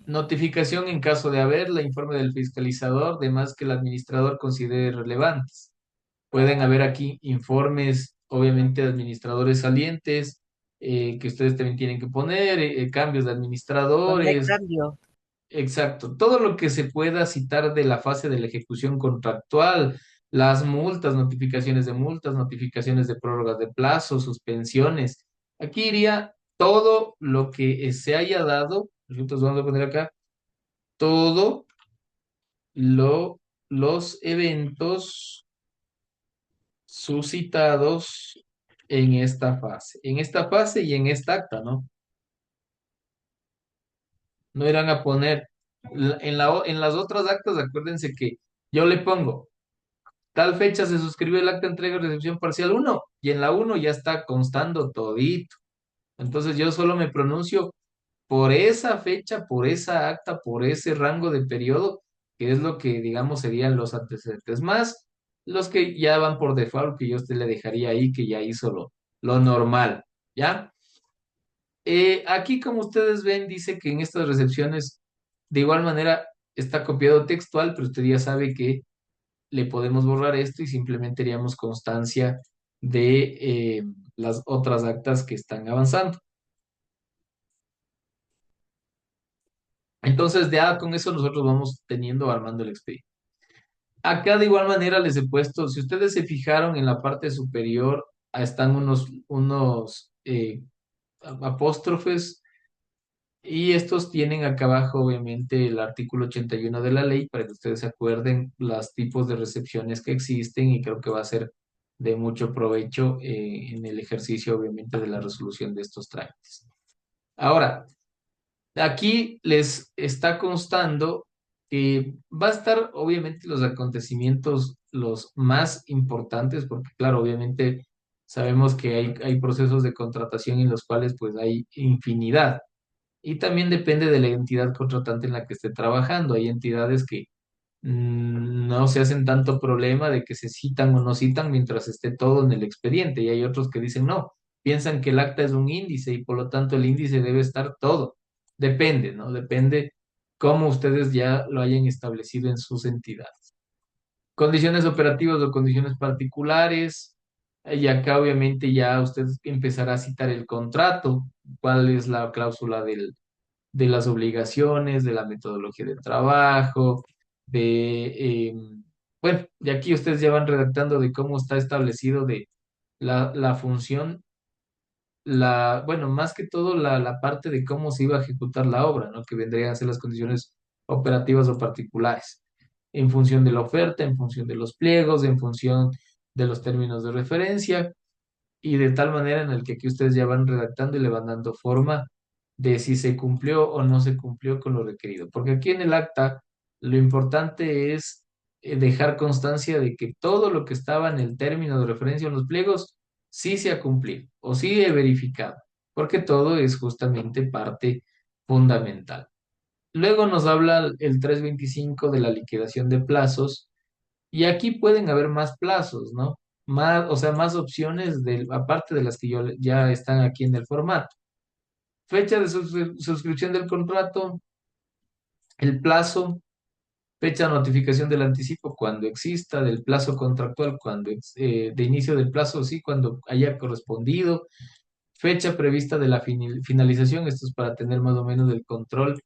Notificación en caso de haberla, informe del fiscalizador, demás que el administrador considere relevantes. Pueden haber aquí informes, obviamente, de administradores salientes, que ustedes también tienen que poner, cambios de Cuando hay administradores. cambio, Exacto, todo lo que se pueda citar de la fase de la ejecución contractual, las multas, notificaciones de multas, notificaciones de prórrogas de plazo, suspensiones. Aquí iría todo lo que se haya dado, nosotros vamos a poner acá, todo los eventos suscitados en esta fase y en esta acta, ¿no? No irán a poner, en las otras actas, acuérdense que yo le pongo Tal fecha se suscribió el acta de entrega y recepción parcial uno y en la uno ya está constando todito. Entonces yo solo me pronuncio por esa fecha, por esa acta, por ese rango de periodo, que es lo que, digamos, serían los antecedentes, más los que ya van por default, que yo a usted le dejaría ahí, que ya hizo lo normal, ¿ya? Aquí, como ustedes ven, dice que en estas recepciones, de igual manera, está copiado textual, pero usted ya sabe que le podemos borrar esto y simplemente haríamos constancia de las otras actas que están avanzando. Entonces, ya con eso nosotros vamos teniendo, armando el expediente. Acá de igual manera les he puesto, si ustedes se fijaron en la parte superior, están unos apóstrofes y estos tienen acá abajo obviamente el artículo 81 de la ley para que ustedes se acuerden los tipos de recepciones que existen y creo que va a ser de mucho provecho en el ejercicio obviamente de la resolución de estos trámites. Ahora, aquí les está constando que va a estar obviamente los acontecimientos los más importantes, porque claro, obviamente sabemos que hay procesos de contratación en los cuales pues hay infinidad. Y también depende de la entidad contratante en la que esté trabajando. Hay entidades que no se hacen tanto problema de que se citan o no citan mientras esté todo en el expediente. Y hay otros que dicen no, piensan que el acta es un índice y por lo tanto el índice debe estar todo. Depende, ¿no? Depende cómo ustedes ya lo hayan establecido en sus entidades. Condiciones operativas o condiciones particulares. Y acá obviamente ya usted empezará a citar el contrato, cuál es la cláusula de las obligaciones, de la metodología de trabajo, bueno, y aquí ustedes ya van redactando de cómo está establecido de la función, bueno, más que todo la parte de cómo se iba a ejecutar la obra, ¿no? Que vendrían a ser las condiciones operativas o particulares, en función de la oferta, en función de los pliegos, en función de los términos de referencia y de tal manera en el que aquí ustedes ya van redactando y le van dando forma de si se cumplió o no se cumplió con lo requerido. Porque aquí en el acta lo importante es dejar constancia de que todo lo que estaba en el término de referencia en los pliegos sí se ha cumplido o sí he verificado, porque todo es justamente parte fundamental. Luego nos habla el 325 de la liquidación de plazos y aquí pueden haber más plazos, ¿no? Más, o sea, más opciones aparte de las que ya están aquí en el formato. Fecha de suscripción del contrato, el plazo, fecha de notificación del anticipo cuando exista, del plazo contractual de inicio del plazo, sí, cuando haya correspondido, fecha prevista de la finalización, esto es para tener más o menos el control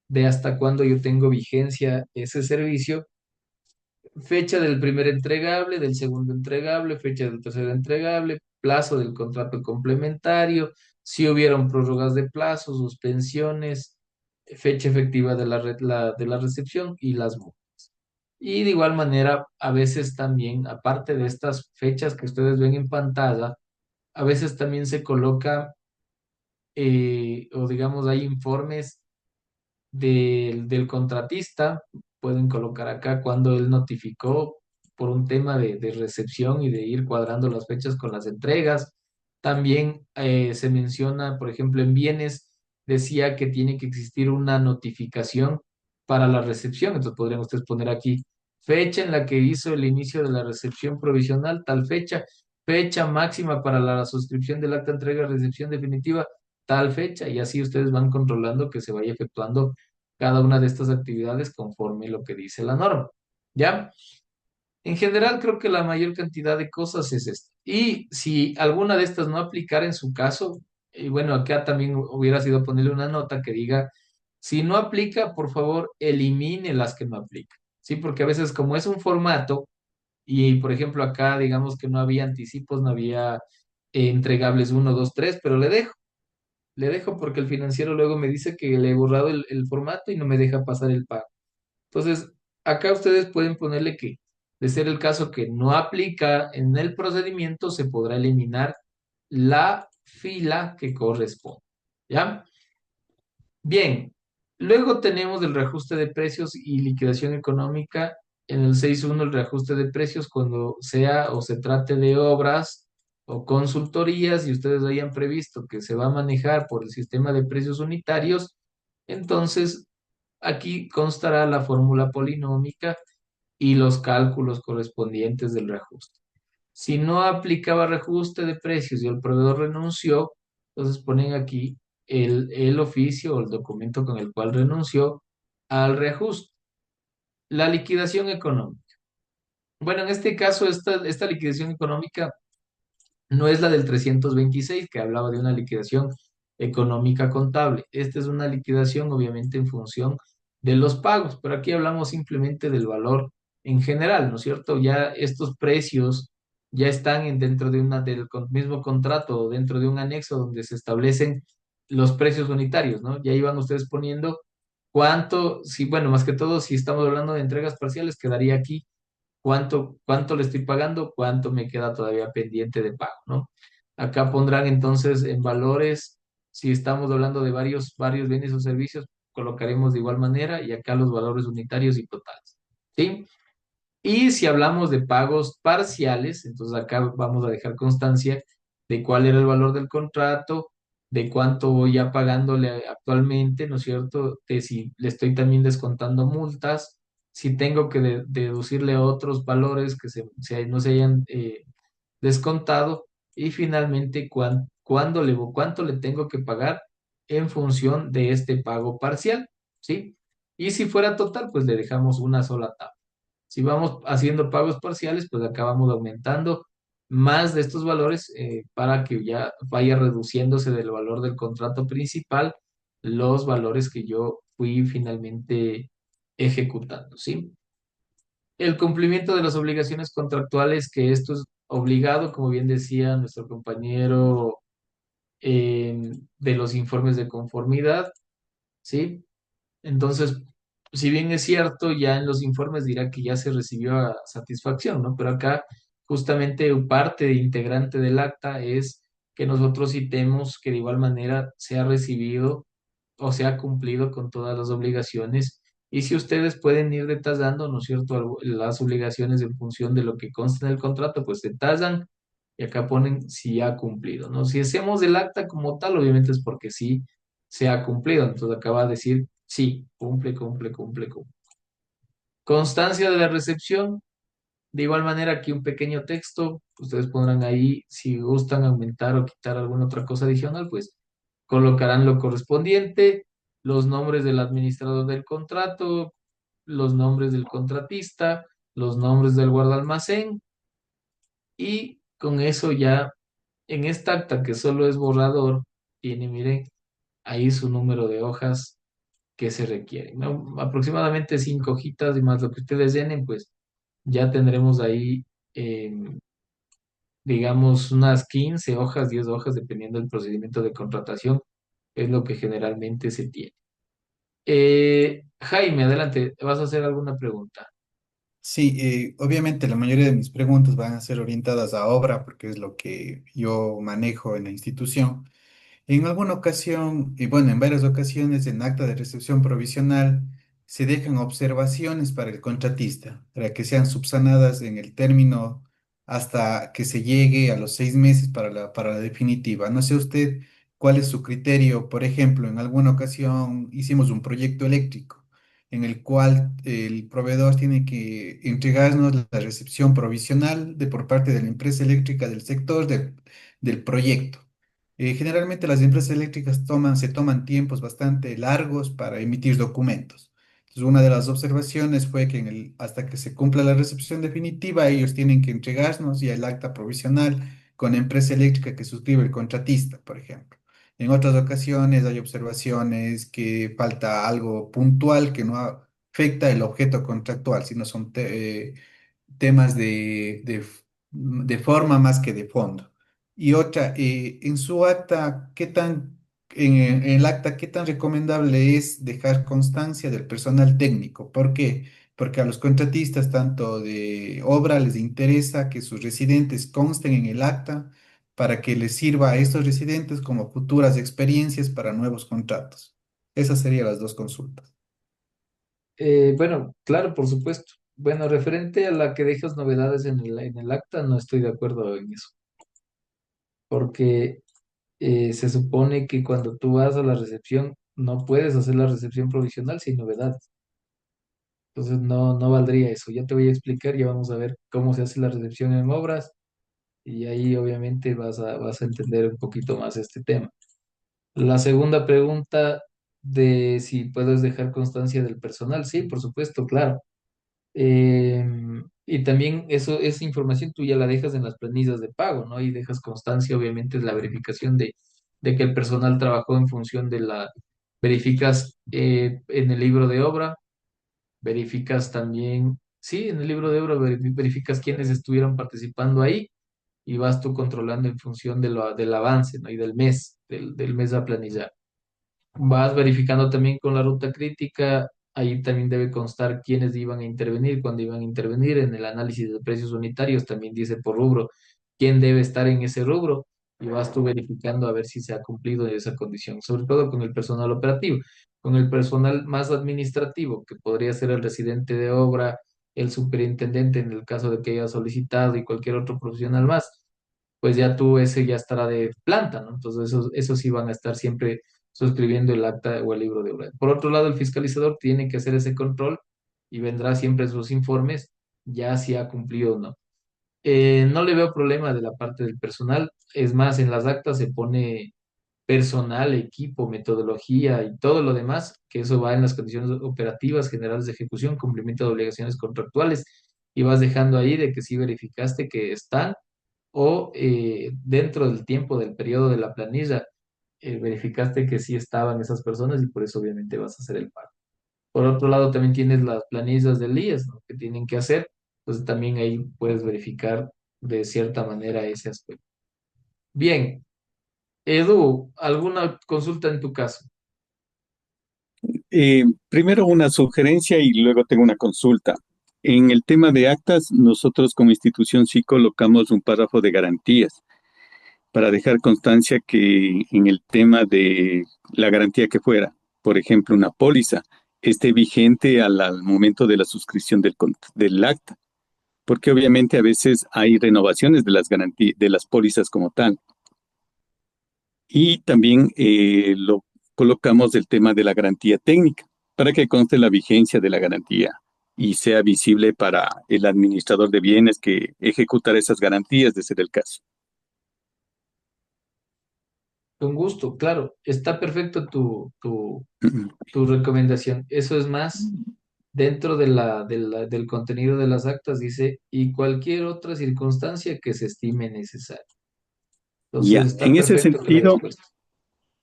de hasta cuándo yo tengo vigencia ese servicio, fecha del primer entregable, del segundo entregable, fecha del tercer entregable, plazo del contrato complementario, si hubieron prórrogas de plazo, suspensiones, fecha efectiva de de la recepción y las multas. Y de igual manera, a veces también, aparte de estas fechas que ustedes ven en pantalla, a veces también se coloca, o digamos, hay informes del contratista, pueden colocar acá cuando él notificó por un tema de recepción y de ir cuadrando las fechas con las entregas. También se menciona, por ejemplo, en bienes, decía que tiene que existir una notificación para la recepción. Entonces podrían ustedes poner aquí fecha en la que hizo el inicio de la recepción provisional, tal fecha, fecha máxima para la suscripción del acta de entrega recepción definitiva, tal fecha, y así ustedes van controlando que se vaya efectuando cada una de estas actividades conforme lo que dice la norma. ¿Ya? En general, creo que la mayor cantidad de cosas es esta. Y si alguna de estas no aplicara en su caso, y bueno, acá también hubiera sido ponerle una nota que diga, si no aplica, por favor, elimine las que no aplican. Sí, porque a veces como es un formato, y por ejemplo acá digamos que no había anticipos, no había entregables uno 2 3 pero le dejo porque el financiero luego me dice que le he borrado el formato y no me deja pasar el pago. Entonces, acá ustedes pueden ponerle que, de ser el caso que no aplica en el procedimiento, se podrá eliminar la fila que corresponde. ¿Ya? Bien, luego tenemos el reajuste de precios y liquidación económica En el 6.1 el reajuste de precios cuando sea o se trate de obras o consultorías y ustedes hayan previsto que se va a manejar por el sistema de precios unitarios, entonces aquí constará la fórmula polinómica y los cálculos correspondientes del reajuste. Si no aplicaba reajuste de precios y el proveedor renunció, entonces ponen aquí el oficio o el documento con el cual renunció al reajuste. La liquidación económica. Bueno, en este caso, esta liquidación económica no es la del 326 que hablaba de una liquidación económica contable. Esta es una liquidación, obviamente, en función de los pagos, pero aquí hablamos simplemente del valor en general, ¿no es cierto? Ya estos precios ya están dentro de mismo contrato o dentro de un anexo donde se establecen los precios unitarios, ¿no? Ya iban ustedes poniendo cuánto, si, bueno, más que todo, si estamos hablando de entregas parciales, quedaría aquí cuánto le estoy pagando, cuánto me queda todavía pendiente de pago, ¿no? Acá pondrán entonces en valores, si estamos hablando de varios bienes o servicios, colocaremos de igual manera y acá los valores unitarios y totales, ¿sí? Y si hablamos de pagos parciales, entonces acá vamos a dejar constancia de cuál era el valor del contrato, de cuánto voy ya pagándole actualmente, ¿no es cierto? De si le estoy también descontando multas, si tengo que deducirle otros valores que no se hayan descontado y finalmente cuánto le tengo que pagar en función de este pago parcial, ¿sí? Y si fuera total, pues le dejamos una sola tabla. Si vamos haciendo pagos parciales, pues acá vamos aumentando más de estos valores para que ya vaya reduciéndose del valor del contrato principal los valores que yo fui finalmente ejecutando, ¿sí? El cumplimiento de las obligaciones contractuales, que esto es obligado, como bien decía nuestro compañero, de los informes de conformidad, ¿sí? Entonces, si bien es cierto, ya en los informes dirá que ya se recibió a satisfacción, ¿no? Pero acá justamente parte integrante del acta es que nosotros citemos que de igual manera se ha recibido o se ha cumplido con todas las obligaciones. Y si ustedes pueden ir detallando, ¿no es cierto?, las obligaciones en función de lo que consta en el contrato, pues detallan y acá ponen si ha cumplido, ¿no? Si hacemos el acta como tal, obviamente es porque sí se ha cumplido. Entonces acá va a decir sí, cumple, cumple, cumple, cumple. Constancia de la recepción. De igual manera, aquí un pequeño texto. Ustedes pondrán ahí, si gustan aumentar o quitar alguna otra cosa adicional, pues colocarán lo correspondiente, los nombres del administrador del contrato, los nombres del contratista, los nombres del guardalmacén y con eso ya en esta acta que solo es borrador, tiene, miren, ahí su número de hojas que se requieren, ¿no? Aproximadamente 5 hojitas y más lo que ustedes llenen, pues ya tendremos ahí, digamos, unas 15 hojas, 10 hojas, dependiendo del procedimiento de contratación, es lo que generalmente se tiene. Jaime, adelante, ¿vas a hacer alguna pregunta? Sí, obviamente la mayoría de mis preguntas van a ser orientadas a obra porque es lo que yo manejo en la institución. En alguna ocasión, y bueno, en varias ocasiones, en acta de recepción provisional se dejan observaciones para el contratista, para que sean subsanadas en el término hasta que se llegue a los 6 meses para la definitiva. No sé usted cuál es su criterio. Por ejemplo, en alguna ocasión hicimos un proyecto eléctrico en el cual el proveedor tiene que entregarnos la recepción provisional de por parte de la empresa eléctrica del sector del proyecto. Generalmente las empresas eléctricas se toman tiempos bastante largos para emitir documentos. Entonces, una de las observaciones fue que hasta que se cumpla la recepción definitiva, ellos tienen que entregarnos ya el acta provisional con la empresa eléctrica que suscribe el contratista, por ejemplo. En otras ocasiones hay observaciones que falta algo puntual que no afecta el objeto contractual, sino son temas de forma más que de fondo. Y otra, en su acta, en el acta, ¿qué tan recomendable es dejar constancia del personal técnico? ¿Por qué? Porque a los contratistas, tanto de obra, les interesa que sus residentes consten en el acta para que les sirva a estos residentes como futuras experiencias para nuevos contratos. Esas serían las dos consultas. Bueno, claro, por supuesto. Bueno, referente a la que dejas novedades en el acta, no estoy de acuerdo en eso, porque se supone que cuando tú vas a la recepción, no puedes hacer la recepción provisional sin novedades. Entonces no valdría eso. Ya te voy a explicar, ya vamos a ver cómo se hace la recepción en obras y ahí obviamente vas a entender un poquito más este tema. La segunda pregunta de si puedes dejar constancia del personal, sí, por supuesto, claro. Y también esa información tú ya la dejas en las planillas de pago, ¿no? Y dejas constancia, obviamente, de la verificación de que el personal trabajó en función de verificas en el libro de obra, verificas también, sí, en el libro de obra verificas quiénes estuvieron participando ahí y vas tú controlando en función del avance, ¿no? Y del mes a planillar. Vas verificando también con la ruta crítica, ahí también debe constar quiénes iban a intervenir, cuándo iban a intervenir. En el análisis de precios unitarios también dice por rubro quién debe estar en ese rubro y vas tú verificando a ver si se ha cumplido esa condición, sobre todo con el personal operativo. Con el personal más administrativo, que podría ser el residente de obra, el superintendente en el caso de que haya solicitado y cualquier otro profesional más, pues ya tú ese ya estará de planta, ¿no? Entonces esos sí van a estar siempre suscribiendo el acta o el libro de obra. Por otro lado, el fiscalizador tiene que hacer ese control y vendrá siempre sus informes, ya si ha cumplido o no. No le veo problema de la parte del personal, es más, en las actas se pone personal, equipo, metodología y todo lo demás, que eso va en las condiciones operativas generales de ejecución, cumplimiento de obligaciones contractuales, y vas dejando ahí de que sí verificaste que están o dentro del tiempo del periodo de la planilla verificaste que sí estaban esas personas y por eso obviamente vas a hacer el pago. Por otro lado, también tienes las planillas del IES, ¿no? Que tienen que hacer, entonces también ahí puedes verificar de cierta manera ese aspecto. Bien, Edu, ¿alguna consulta en tu caso? Primero una sugerencia y luego tengo una consulta. En el tema de actas, nosotros como institución sí colocamos un párrafo de garantías para dejar constancia que en el tema de la garantía que fuera, por ejemplo, una póliza, esté vigente al momento de la suscripción del acta, porque obviamente a veces hay renovaciones de las garantías, de las pólizas como tal. Y también lo colocamos el tema de la garantía técnica, para que conste la vigencia de la garantía y sea visible para el administrador de bienes que ejecutará esas garantías, de ser el caso. Con gusto, claro, está perfecto tu recomendación. Eso es más, dentro del contenido de las actas dice, y cualquier otra circunstancia que se estime necesaria. Ya, Entonces, está perfecto que lo hayas puesto.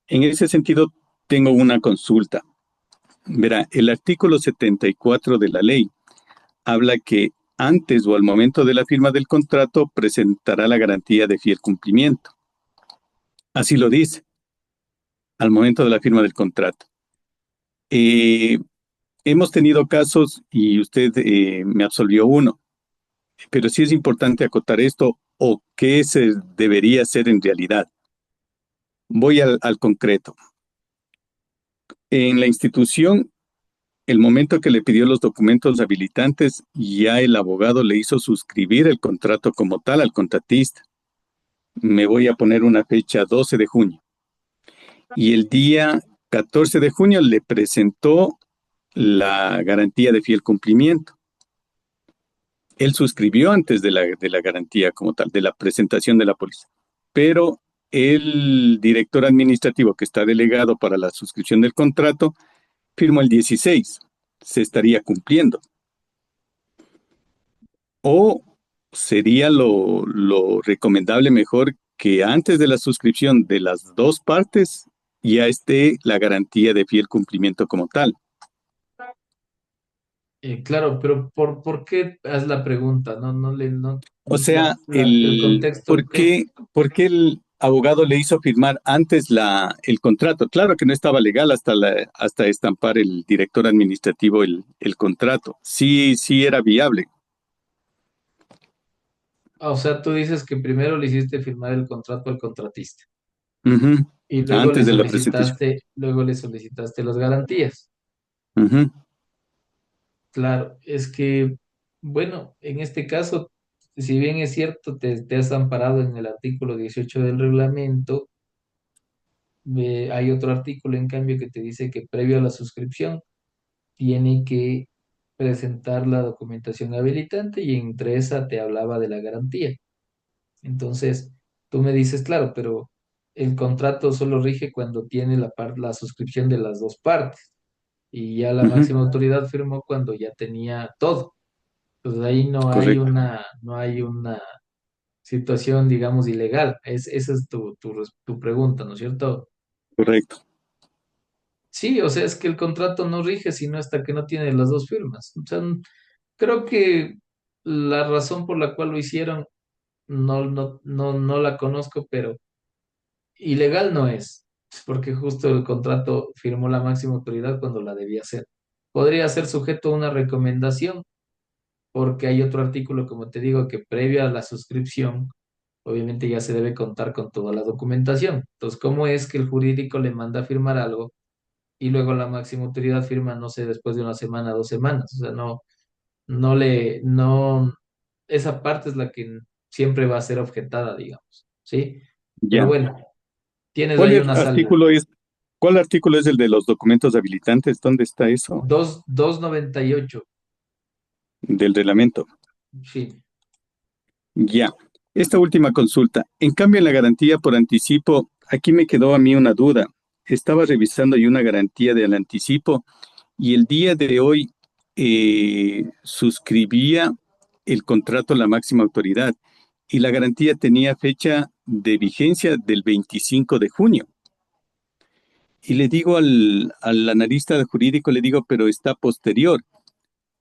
en ese sentido, tengo una consulta. Verá, el artículo 74 de la ley habla que antes o al momento de la firma del contrato presentará la garantía de fiel cumplimiento. Así lo dice, al momento de la firma del contrato. Eh, Hemos tenido casos y usted me absolvió uno, pero sí es importante acotar esto o qué se debería hacer en realidad. Voy al concreto. En la institución, el momento que le pidió los documentos habilitantes, ya el abogado le hizo suscribir el contrato como tal al contratista. Me voy a poner una fecha 12 de junio. Y el día 14 de junio le presentó la garantía de fiel cumplimiento. Él suscribió antes de la garantía como tal, de la presentación de la póliza. Pero el director administrativo que está delegado para la suscripción del contrato firmó el 16. Se estaría cumpliendo. O sería lo recomendable mejor que antes de la suscripción de las dos partes ya esté la garantía de fiel cumplimiento como tal. Claro, pero ¿por qué haz la pregunta? O sea, el contexto, ¿por qué el abogado le hizo firmar antes el contrato? Claro que no estaba legal hasta estampar el director administrativo el contrato. Sí, sí era viable. o sea, tú dices que primero le hiciste firmar el contrato al contratista Ujú. y Antes de la presentación. luego le solicitaste las garantías. Ujú. Claro, es que Bueno, en este caso, si bien es cierto, te has amparado en el artículo 18 del reglamento, hay otro artículo, en cambio, que te dice que previo a la suscripción tiene que presentar la documentación habilitante y entre esa te hablaba de la garantía. Entonces, tú me dices, claro, pero el contrato solo rige cuando tiene la suscripción de las dos partes y ya la Ujú, máxima autoridad firmó cuando ya tenía todo. Entonces ahí correcto, no hay una situación, digamos, ilegal. Esa es tu pregunta, ¿no es cierto? correcto. Sí, o sea, es que el contrato no rige sino hasta que no tiene las dos firmas. O sea, creo que la razón por la cual lo hicieron no la conozco, pero ilegal no es, porque justo el contrato firmó la máxima autoridad cuando la debía hacer. Podría ser sujeto a una recomendación, porque hay otro artículo, como te digo, que previo a la suscripción, obviamente ya se debe contar con toda la documentación. Entonces, ¿cómo es que el jurídico le manda a firmar algo y luego la máxima autoridad firma, no sé, después de una semana, 2 semanas? O sea, no, esa parte es la que siempre va a ser objetada, digamos, ¿sí? Pero Ya. bueno, tienes ¿Cuál ahí es- una salida. artículo es, ¿cuál artículo es el de los documentos habilitantes? ¿Dónde está eso? 298, Del reglamento. sí. Ya. Esta última consulta. En cambio, en la garantía por anticipo, aquí me quedó a mí una duda. Estaba revisando yo una garantía del anticipo y el día de hoy suscribía el contrato a la máxima autoridad y la garantía tenía fecha de vigencia del 25 de junio. Y le digo al analista jurídico, le digo, pero está posterior.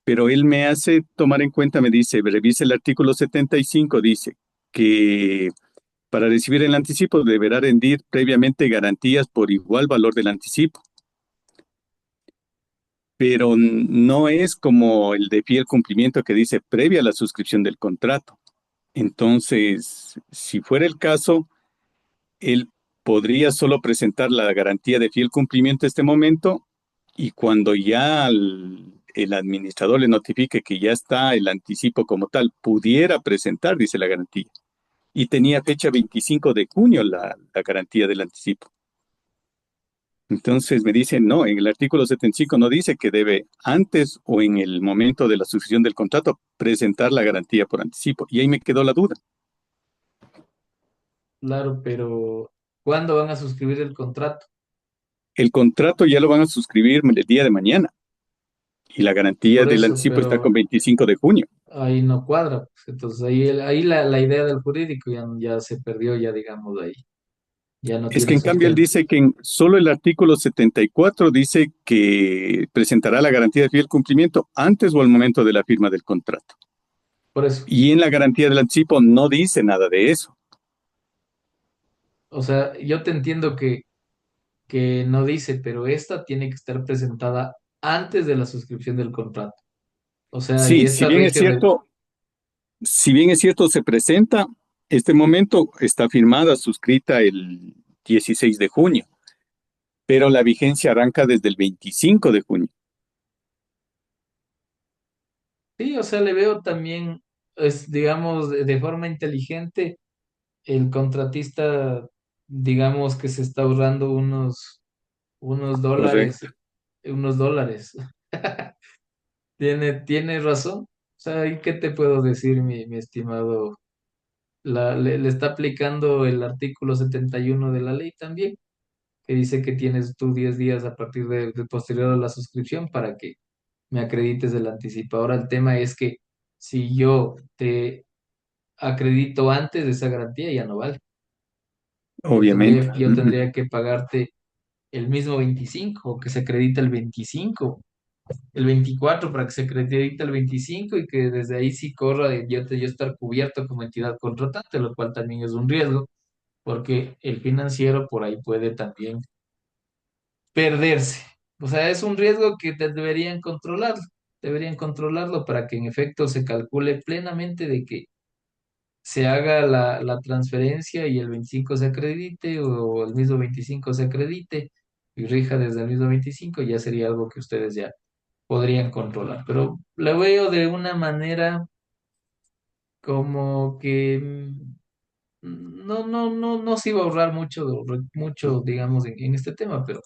Pero él me hace tomar en cuenta, me dice, revise el artículo 75, dice que para recibir el anticipo deberá rendir previamente garantías por igual valor del anticipo, pero no es como el de fiel cumplimiento que dice previa a la suscripción del contrato. Entonces, si fuera el caso, él podría solo presentar la garantía de fiel cumplimiento en este momento y cuando ya el administrador le notifique que ya está el anticipo como tal, pudiera presentar, dice la garantía. Y tenía fecha 25 de junio la garantía del anticipo. Entonces me dicen, no, en el artículo 75 no dice que debe antes o en el momento de la suscripción del contrato presentar la garantía por anticipo. Y ahí me quedó la duda. Claro, pero ¿cuándo van a suscribir el contrato? El contrato ya lo van a suscribir el día de mañana y la garantía Por del eso, anticipo está con pero 25 de junio. ahí no cuadra, pues. Entonces ahí la idea del jurídico ya se perdió, ya digamos ahí, ya no Es que tiene en cambio él sustento. dice que en solo el artículo 74 dice que presentará la garantía de fiel cumplimiento antes o al momento de la firma del contrato. Por eso, Y en la garantía del anticipo no dice nada de eso. o sea, yo te entiendo que no dice, pero esta tiene que estar presentada antes de la suscripción del contrato. O sea, y Sí, si esta bien es rige de, cierto, si bien es cierto, se presenta, este momento está firmada, suscrita el 16 de junio, pero la vigencia arranca desde el 25 de junio. sí, o sea, le veo también, es, digamos, de forma inteligente, el contratista, digamos, que se está ahorrando unos dólares, Correcto. unos dólares. Tiene razón. O sea, ¿y qué te puedo decir, mi estimado? Le está aplicando el artículo 71 de la ley también, que dice que tienes tú 10 días a partir de posterior a la suscripción para que me acredites el anticipo. Ahora el tema es que si yo te acredito antes de esa garantía, ya no vale. Obviamente. Yo Ujú. tendría que pagarte el mismo 25 que se acredita el 24 para que se acredite el 25 y que desde ahí sí corra de yo estar cubierto como entidad contratante, lo cual también es un riesgo, porque el financiero por ahí puede también perderse. O sea, es un riesgo que deberían controlarlo para que en efecto se calcule plenamente de que se haga la transferencia y el 25 se acredite o el mismo 25 se acredite y rija desde el mismo 25, ya sería algo que ustedes ya podrían controlar. Pero lo veo de una manera como que no se iba a ahorrar mucho, digamos, en este tema, pero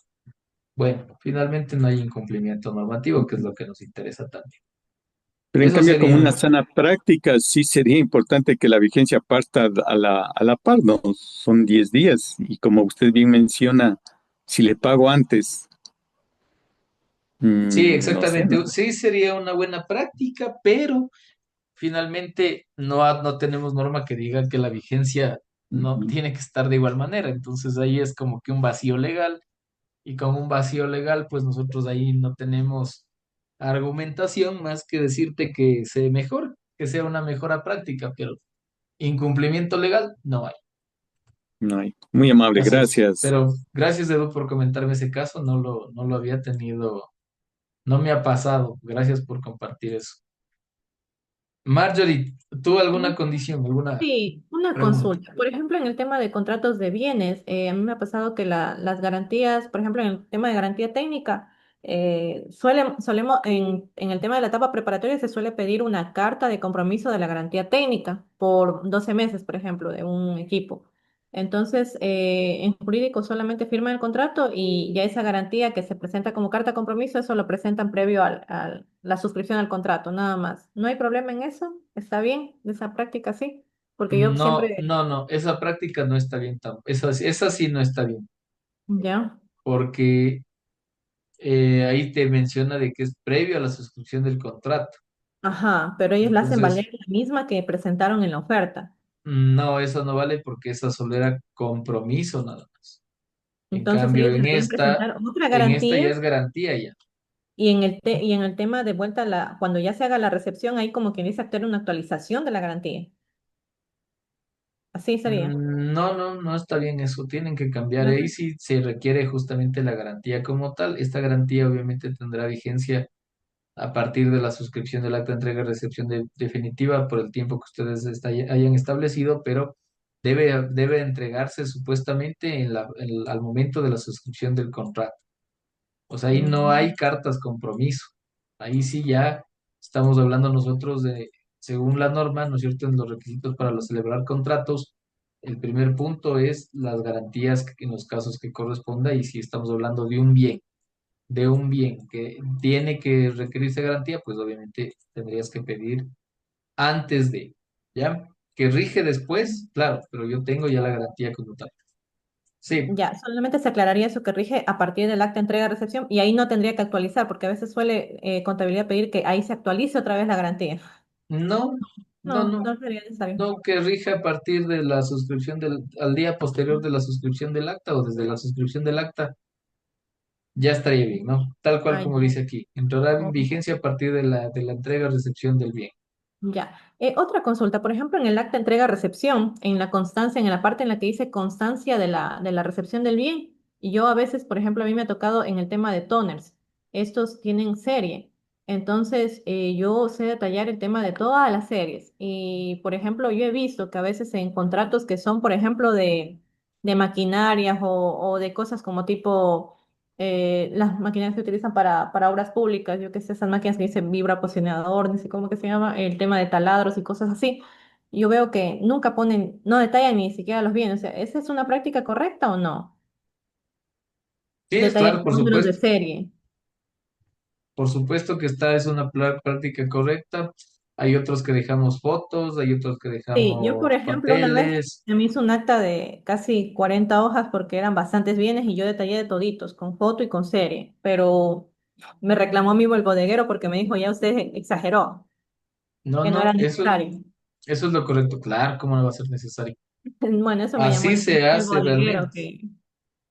bueno, finalmente no hay incumplimiento normativo, que es lo que nos interesa también. Pero en Eso cambio, como sería. una sana práctica, sí sería importante que la vigencia parta a la par, ¿no? Son 10 días. Y como usted bien menciona, si le pago antes, Sí, no sé, ¿no? exactamente. Sí, sería una buena práctica, pero finalmente no tenemos norma que diga que la vigencia no Ujú. tiene que estar de igual manera. Entonces ahí es como que un vacío legal y con un vacío legal, pues nosotros ahí no tenemos argumentación más que decirte que se mejor, que sea una mejora práctica, pero incumplimiento legal no hay. No hay. Muy amable, Así es. gracias. Pero gracias, Edu, por comentarme ese caso. No lo había tenido, no me ha pasado. Gracias por compartir eso. Marjorie, ¿tú alguna condición, alguna Sí, una pregunta? consulta. Por ejemplo, en el tema de contratos de bienes, a mí me ha pasado que las garantías, por ejemplo, en el tema de garantía técnica, solemos, en el tema de la etapa preparatoria se suele pedir una carta de compromiso de la garantía técnica por 12 meses, por ejemplo, de un equipo. Entonces, en jurídico solamente firman el contrato y ya esa garantía que se presenta como carta de compromiso, eso lo presentan previo a la suscripción al contrato, nada más. ¿No hay problema en eso? ¿Está bien esa práctica, sí? Porque yo No, siempre, no, esa práctica no está bien, esa sí no está bien, ya, porque ahí te menciona de que es previo a la suscripción del contrato. ajá, pero ellos la hacen valer Entonces, la misma que presentaron en la oferta. no, eso no vale porque esa solo era compromiso nada más. En Entonces cambio, ellos deberían presentar otra en esta garantía ya es garantía ya. y en el tema de vuelta, cuando ya se haga la recepción, ahí como quien dice hacer una actualización de la garantía. Así sería. No está bien eso, tienen que cambiar. No Ahí sé. sí se requiere justamente la garantía como tal. Esta garantía obviamente tendrá vigencia a partir de la suscripción del acta de entrega y recepción definitiva por el tiempo que ustedes hayan establecido, pero debe entregarse supuestamente al momento de la suscripción del contrato. O sea, ahí no Mm, hay cartas compromiso. Ahí sí ya estamos hablando nosotros de, según la norma, ¿no es cierto?, en los requisitos para celebrar contratos, el primer punto es las garantías en los casos que corresponda y si estamos hablando de un bien que tiene que requerirse garantía, pues obviamente tendrías que pedir antes de, ¿ya? Que rige después, claro, pero yo tengo ya la garantía como tal. Sí, ya, solamente se aclararía eso que rige a partir del acta de entrega-recepción y ahí no tendría que actualizar porque a veces suele contabilidad pedir que ahí se actualice otra vez la garantía. no, no, No, no, no sería necesario. no que rige a partir de la suscripción al día posterior de la suscripción del acta o desde la suscripción del acta, ya estaría bien, ¿no? Tal cual Ah, como ya. dice aquí, entrará en vigencia a partir de la entrega-recepción del bien. Ya. Otra consulta, por ejemplo, en el acta entrega-recepción, en la constancia, en la parte en la que dice constancia de la recepción del bien, y yo a veces, por ejemplo, a mí me ha tocado en el tema de toners, estos tienen serie, entonces yo sé detallar el tema de todas las series, y por ejemplo, yo he visto que a veces en contratos que son, por ejemplo, de maquinarias o de cosas como tipo las máquinas que utilizan para obras públicas, yo qué sé, esas máquinas que dicen vibraposicionador, no sé cómo que se llama, el tema de taladros y cosas así. Yo veo que nunca ponen, no detallan ni siquiera los bienes. O sea, ¿esa es una práctica correcta o no? Sí, es Detallar claro, los números de serie. por supuesto que esta es una práctica correcta. Hay otros que dejamos fotos, hay otros que Sí, yo por dejamos ejemplo una vez papeles. me hizo un acta de casi 40 hojas porque eran bastantes bienes y yo detallé de toditos, con foto y con serie, pero me reclamó a mí el bodeguero porque me dijo, ya usted exageró, No, que no era no, necesario. eso es lo correcto. Claro, ¿cómo no va a ser necesario? Bueno, eso me llamó Así la se atención el hace bodeguero, realmente. que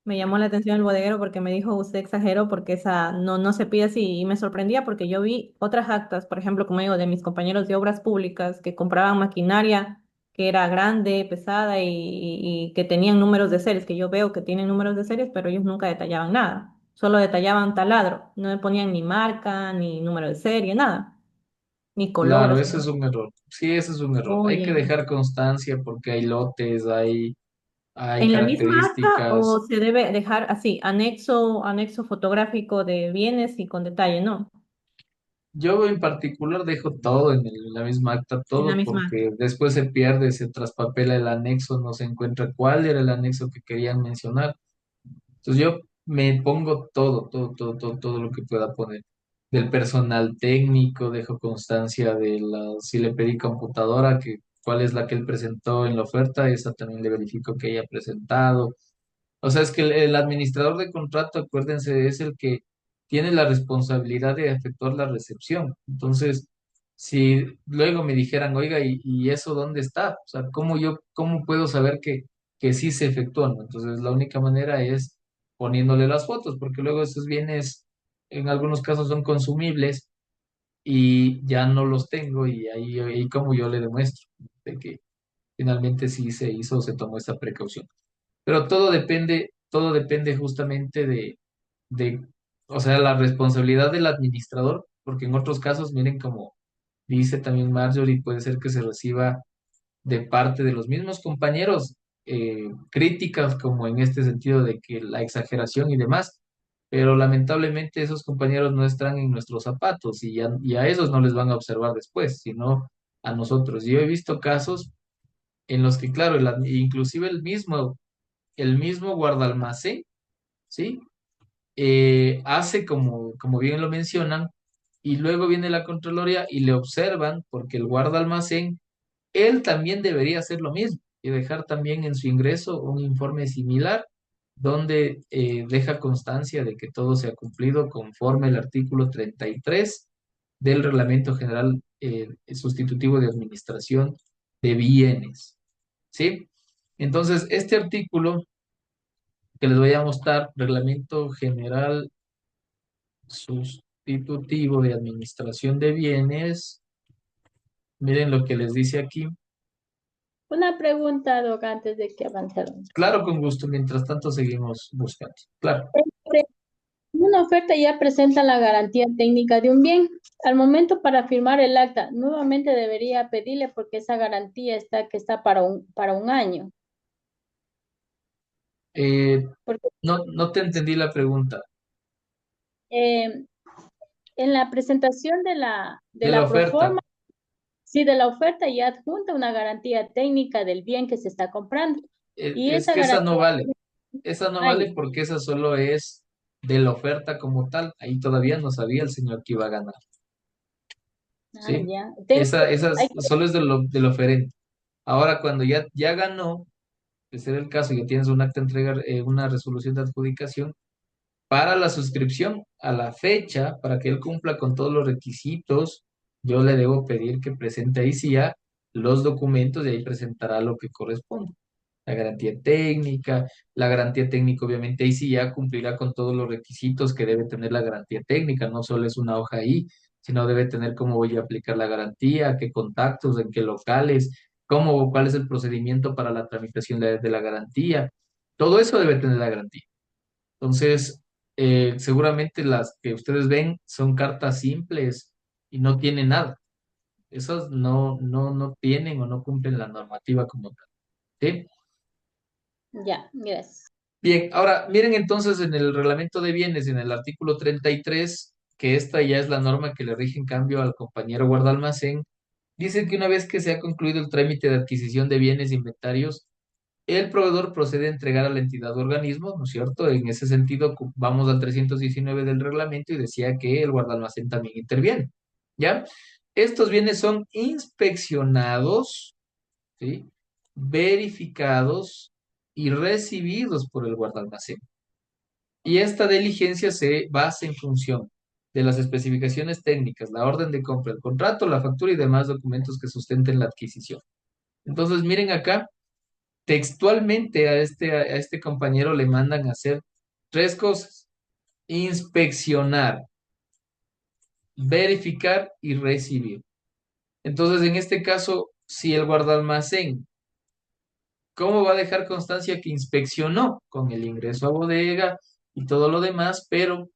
me llamó la atención el bodeguero porque me dijo, usted exageró porque esa no se pide así. Y me sorprendía porque yo vi otras actas, por ejemplo, como digo, de mis compañeros de obras públicas que compraban maquinaria que era grande, pesada y que tenían números de series, que yo veo que tienen números de series, pero ellos nunca detallaban nada. Solo detallaban taladro. No me ponían ni marca, ni número de serie, nada. Ni color, o Claro, sea. ese es un error. Sí, ese es un error. Hay que Oye. dejar constancia porque hay lotes, hay ¿En la misma acta o características. se debe dejar así, anexo fotográfico de bienes y con detalle? No. Yo en particular dejo todo en la misma acta, En la todo, misma acta. porque después se pierde, se traspapela el anexo, no se encuentra cuál era el anexo que querían mencionar. Entonces yo me pongo todo, todo, todo, todo, todo lo que pueda poner. Del personal técnico, dejo constancia de la, si le pedí computadora, que cuál es la que él presentó en la oferta, esa también le verifico que haya presentado. O sea, es que el administrador de contrato, acuérdense, es el que tiene la responsabilidad de efectuar la recepción. Entonces, si luego me dijeran, oiga, ¿y eso dónde está? O sea, cómo puedo saber que sí se efectuó, ¿no? Entonces, la única manera es poniéndole las fotos, porque luego esos bienes, en algunos casos son consumibles y ya no los tengo y ahí como yo le demuestro de que finalmente sí se hizo, se tomó esta precaución. Pero todo depende justamente de, o sea, la responsabilidad del administrador, porque en otros casos, miren, como dice también Marjorie, puede ser que se reciba de parte de los mismos compañeros críticas, como en este sentido de que la exageración y demás, pero lamentablemente esos compañeros no están en nuestros zapatos y a esos no les van a observar después, sino a nosotros. Yo he visto casos en los que, claro, inclusive el mismo guardalmacén, ¿sí? Hace como bien lo mencionan, y luego viene la Contraloría y le observan, porque el guarda almacén, él también debería hacer lo mismo y dejar también en su ingreso un informe similar donde deja constancia de que todo se ha cumplido conforme el artículo 33 del Reglamento General Sustitutivo de Administración de Bienes, ¿sí? Entonces, este artículo que les voy a mostrar, Reglamento General Sustitutivo de Administración de Bienes. Miren lo que les dice aquí. Una pregunta, Doc, antes de que avancemos. Claro, con gusto. Mientras tanto, seguimos buscando. Claro. Este, una oferta ya presenta la garantía técnica de un bien. Al momento para firmar el acta, nuevamente debería pedirle porque esa garantía está para un año. Porque No te entendí la pregunta. eh, en la presentación de De la la oferta. proforma, sí, de la oferta ya adjunta una garantía técnica del bien que se está comprando. Y Es esa que esa no garantía vale. es de Esa no un año. vale porque esa solo es de la oferta como tal. Ahí todavía no sabía el señor que iba a ganar. Ah, ¿Sí? ya. Esa Hay solo es del oferente. Ahora, cuando ya ganó, de ser el caso, ya tienes un acta de entrega, una resolución de adjudicación, para la suscripción a la fecha, para que él cumpla con todos los requisitos, yo le debo pedir que presente ahí sí ya los documentos y ahí presentará lo que corresponde. La garantía técnica obviamente ahí sí ya cumplirá con todos los requisitos que debe tener la garantía técnica, no solo es una hoja ahí, sino debe tener cómo voy a aplicar la garantía, qué contactos, en qué locales, cuál es el procedimiento para la tramitación de la garantía. Todo eso debe tener la garantía. Entonces, seguramente las que ustedes ven son cartas simples y no tienen nada. Esas no tienen o no cumplen la normativa como tal. ¿Sí? Ya, gracias. Bien, ahora miren entonces en el reglamento de bienes, en el artículo 33, que esta ya es la norma que le rige en cambio al compañero guardalmacén, dice que una vez que se ha concluido el trámite de adquisición de bienes e inventarios, el proveedor procede a entregar a la entidad o organismo, ¿no es cierto? En ese sentido, vamos al 319 del reglamento y decía que el guardalmacén también interviene, ¿ya? Estos bienes son inspeccionados, ¿sí? Verificados y recibidos por el guardalmacén. Y esta diligencia se basa en función de las especificaciones técnicas, la orden de compra, el contrato, la factura y demás documentos que sustenten la adquisición. Entonces, miren acá, textualmente a este compañero le mandan a hacer tres cosas: inspeccionar, verificar y recibir. Entonces, en este caso, si el guardalmacén, ¿cómo va a dejar constancia que inspeccionó? Con el ingreso a bodega y todo lo demás, pero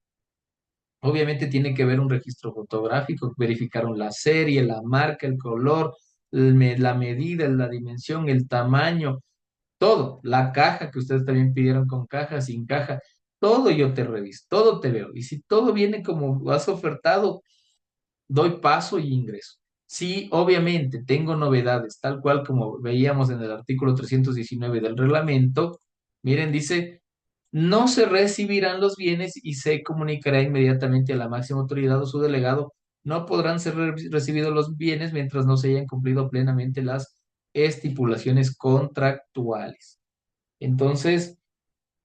obviamente tiene que ver un registro fotográfico, verificaron la serie, la marca, el color, la medida, la dimensión, el tamaño, todo, la caja que ustedes también pidieron con caja, sin caja, todo yo te reviso, todo te veo. Y si todo viene como has ofertado, doy paso y ingreso. Sí, obviamente tengo novedades, tal cual como veíamos en el artículo 319 del reglamento. Miren, dice, no se recibirán los bienes y se comunicará inmediatamente a la máxima autoridad o su delegado. No podrán ser recibidos los bienes mientras no se hayan cumplido plenamente las estipulaciones contractuales. Entonces,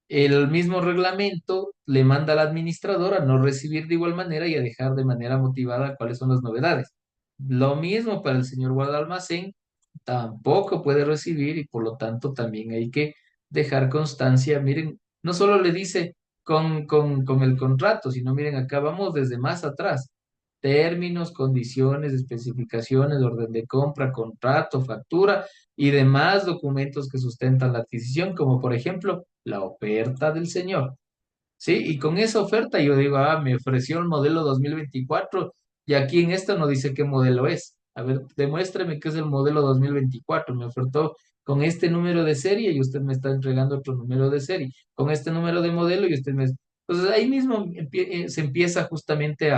el mismo reglamento le manda al administrador a no recibir de igual manera y a dejar de manera motivada cuáles son las novedades. Lo mismo para el señor guardalmacén, tampoco puede recibir y por lo tanto también hay que dejar constancia. Miren, no solo le dice con el contrato, sino miren, acá vamos desde más atrás. Términos, condiciones, especificaciones, orden de compra, contrato, factura y demás documentos que sustentan la adquisición, como por ejemplo la oferta del señor. Sí, y con esa oferta yo digo, me ofreció el modelo 2024 y aquí en esto no dice qué modelo es. A ver, demuéstrame qué es el modelo 2024. Me ofertó con este número de serie y usted me está entregando otro número de serie. Con este número de modelo y usted me... Entonces ahí mismo se empieza justamente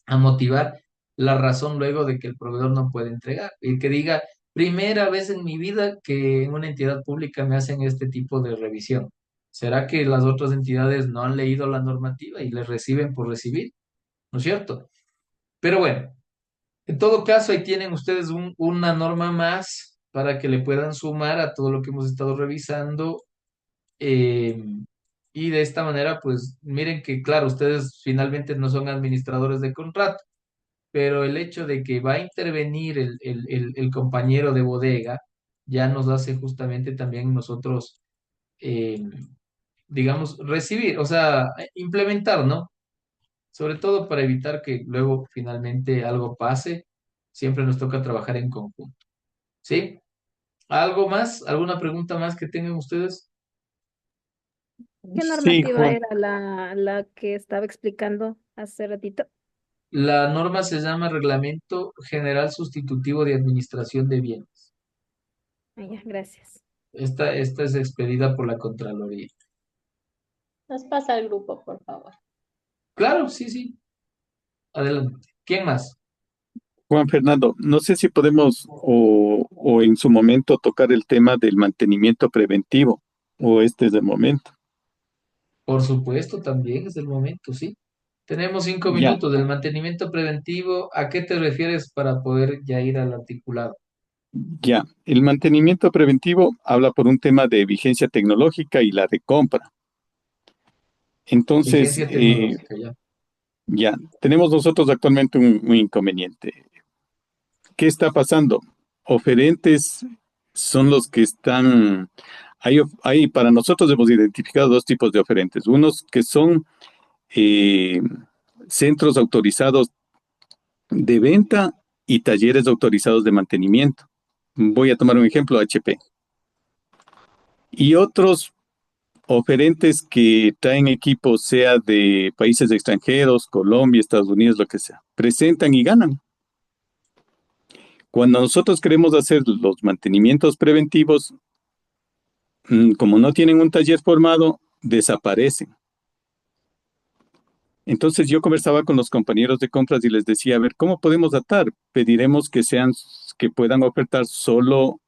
a motivar la razón luego de que el proveedor no puede entregar. Y que diga, primera vez en mi vida que en una entidad pública me hacen este tipo de revisión. ¿Será que las otras entidades no han leído la normativa y les reciben por recibir? ¿No es cierto? Pero bueno, en todo caso, ahí tienen ustedes una norma más para que le puedan sumar a todo lo que hemos estado revisando. eh, y de esta manera, pues miren que, claro, ustedes finalmente no son administradores de contrato, pero el hecho de que va a intervenir el compañero de bodega ya nos hace justamente también nosotros, eh, digamos, recibir, o sea, implementar, ¿no? Sobre todo para evitar que luego finalmente algo pase, siempre nos toca trabajar en conjunto, ¿sí? ¿Algo más? ¿Alguna pregunta más que tengan ustedes? ¿Qué Sí, normativa Juan. era la que estaba explicando hace ratito? La norma se llama Reglamento General Sustitutivo de Administración de Bienes. Ah, ya, gracias. Esta es expedida por la Contraloría. Nos pasa al grupo, por favor. Claro, sí, sí. Adelante. ¿Quién más? Juan Fernando, no sé si podemos o en su momento tocar el tema del mantenimiento preventivo, o este es el momento. Por supuesto, también es el momento, sí. Tenemos cinco Ya, minutos del mantenimiento preventivo. ¿A qué te refieres para poder ya ir al articulado? ya. El mantenimiento preventivo habla por un tema de vigencia tecnológica y la recompra. Entonces, Vigencia tecnológica, ya. ya, tenemos nosotros actualmente un inconveniente. ¿Qué está pasando? Oferentes son los que están, para nosotros hemos identificado dos tipos de oferentes. Unos que son eh, centros autorizados de venta y talleres autorizados de mantenimiento. Voy a tomar un ejemplo, HP. Y otros oferentes que traen equipos, sea de países extranjeros, Colombia, Estados Unidos, lo que sea, presentan y ganan. Cuando nosotros queremos hacer los mantenimientos preventivos, como no tienen un taller formado, desaparecen. Entonces yo conversaba con los compañeros de compras y les decía, a ver, ¿cómo podemos atar? Pediremos que puedan ofertar solo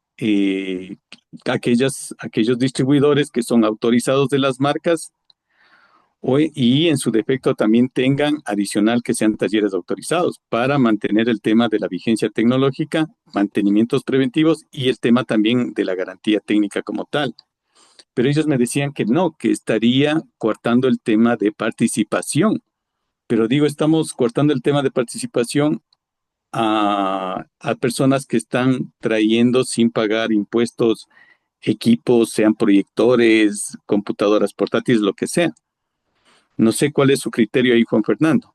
aquellos distribuidores que son autorizados de las marcas y en su defecto también tengan adicional que sean talleres autorizados para mantener el tema de la vigencia tecnológica, mantenimientos preventivos y el tema también de la garantía técnica como tal. Pero ellos me decían que no, que estaría cortando el tema de participación. Pero digo, estamos cortando el tema de participación a personas que están trayendo sin pagar impuestos equipos, sean proyectores, computadoras portátiles, lo que sea. No sé cuál es su criterio ahí, Juan Fernando.